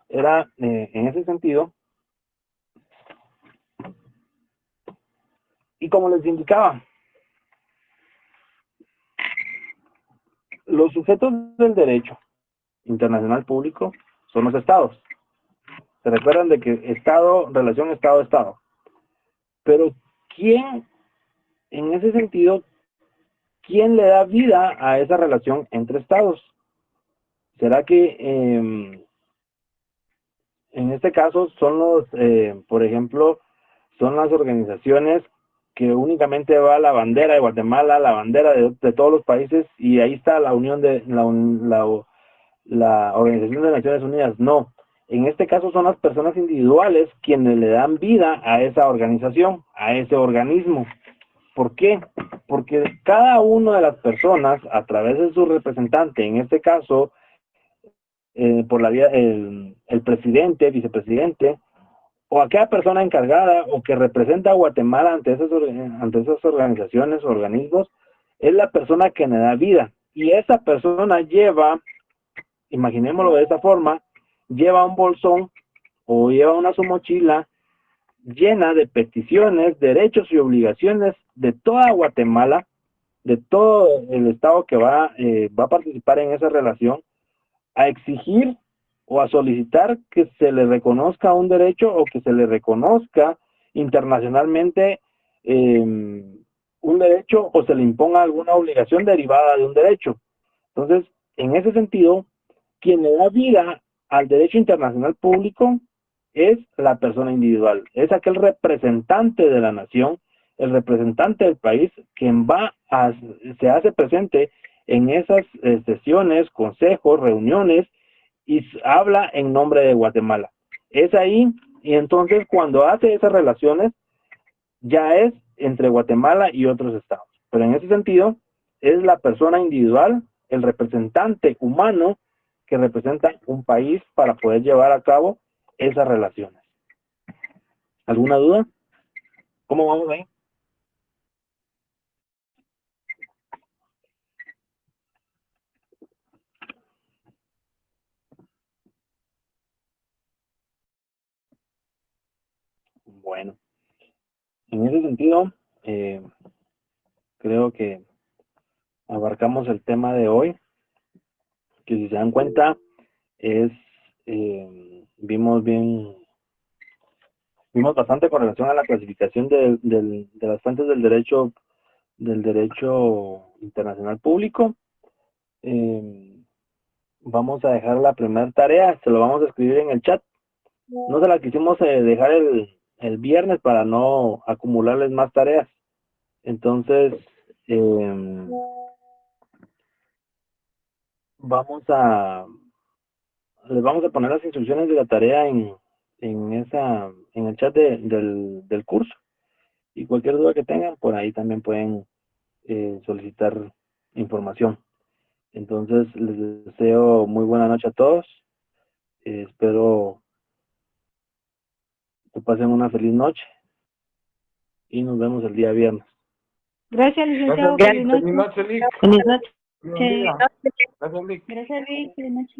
Era en ese sentido, y como les indicaba, los sujetos del derecho internacional público son los estados. Se recuerdan de que relación Estado-Estado. Pero en ese sentido, ¿quién le da vida a esa relación entre estados? ¿Será que en este caso son por ejemplo, son las organizaciones que únicamente va la bandera de Guatemala, la bandera de todos los países, y ahí está la unión de la Organización de Naciones Unidas? No. En este caso son las personas individuales quienes le dan vida a esa organización, a ese organismo. ¿Por qué? Porque cada una de las personas, a través de su representante, en este caso, por la vía el presidente, vicepresidente, o aquella persona encargada o que representa a Guatemala ante esas organizaciones, organismos, es la persona que le da vida. Y esa persona imaginémoslo de esa forma, lleva un bolsón o lleva su mochila llena de peticiones, derechos y obligaciones de toda Guatemala, de todo el estado que va a participar en esa relación, a exigir o a solicitar que se le reconozca un derecho o que se le reconozca internacionalmente un derecho, o se le imponga alguna obligación derivada de un derecho. Entonces, en ese sentido, quien le da vida al derecho internacional público es la persona individual, es aquel representante de la nación, el representante del país, quien se hace presente en esas sesiones, consejos, reuniones y habla en nombre de Guatemala. Es ahí, y entonces cuando hace esas relaciones, ya es entre Guatemala y otros estados. Pero en ese sentido, es la persona individual, el representante humano que representa un país para poder llevar a cabo esas relaciones. ¿Alguna duda? ¿Cómo vamos ahí? Bueno, en ese sentido, creo que abarcamos el tema de hoy, que si se dan cuenta, vimos bastante con relación a la clasificación de las fuentes del derecho internacional público. Vamos a dejar la primera tarea, se lo vamos a escribir en el chat. No se la quisimos dejar el viernes para no acumularles más tareas. Entonces, les vamos a poner las instrucciones de la tarea en el chat del curso. Y cualquier duda que tengan, por ahí también pueden solicitar información. Entonces, les deseo muy buena noche a todos. Espero que pasen una feliz noche y nos vemos el día viernes. Gracias, licenciado. Gracias, Feliz noche. Feliz noche, Lick. Feliz noche. Buen día. Gracias, Lick. Gracias, Liz. Feliz noche.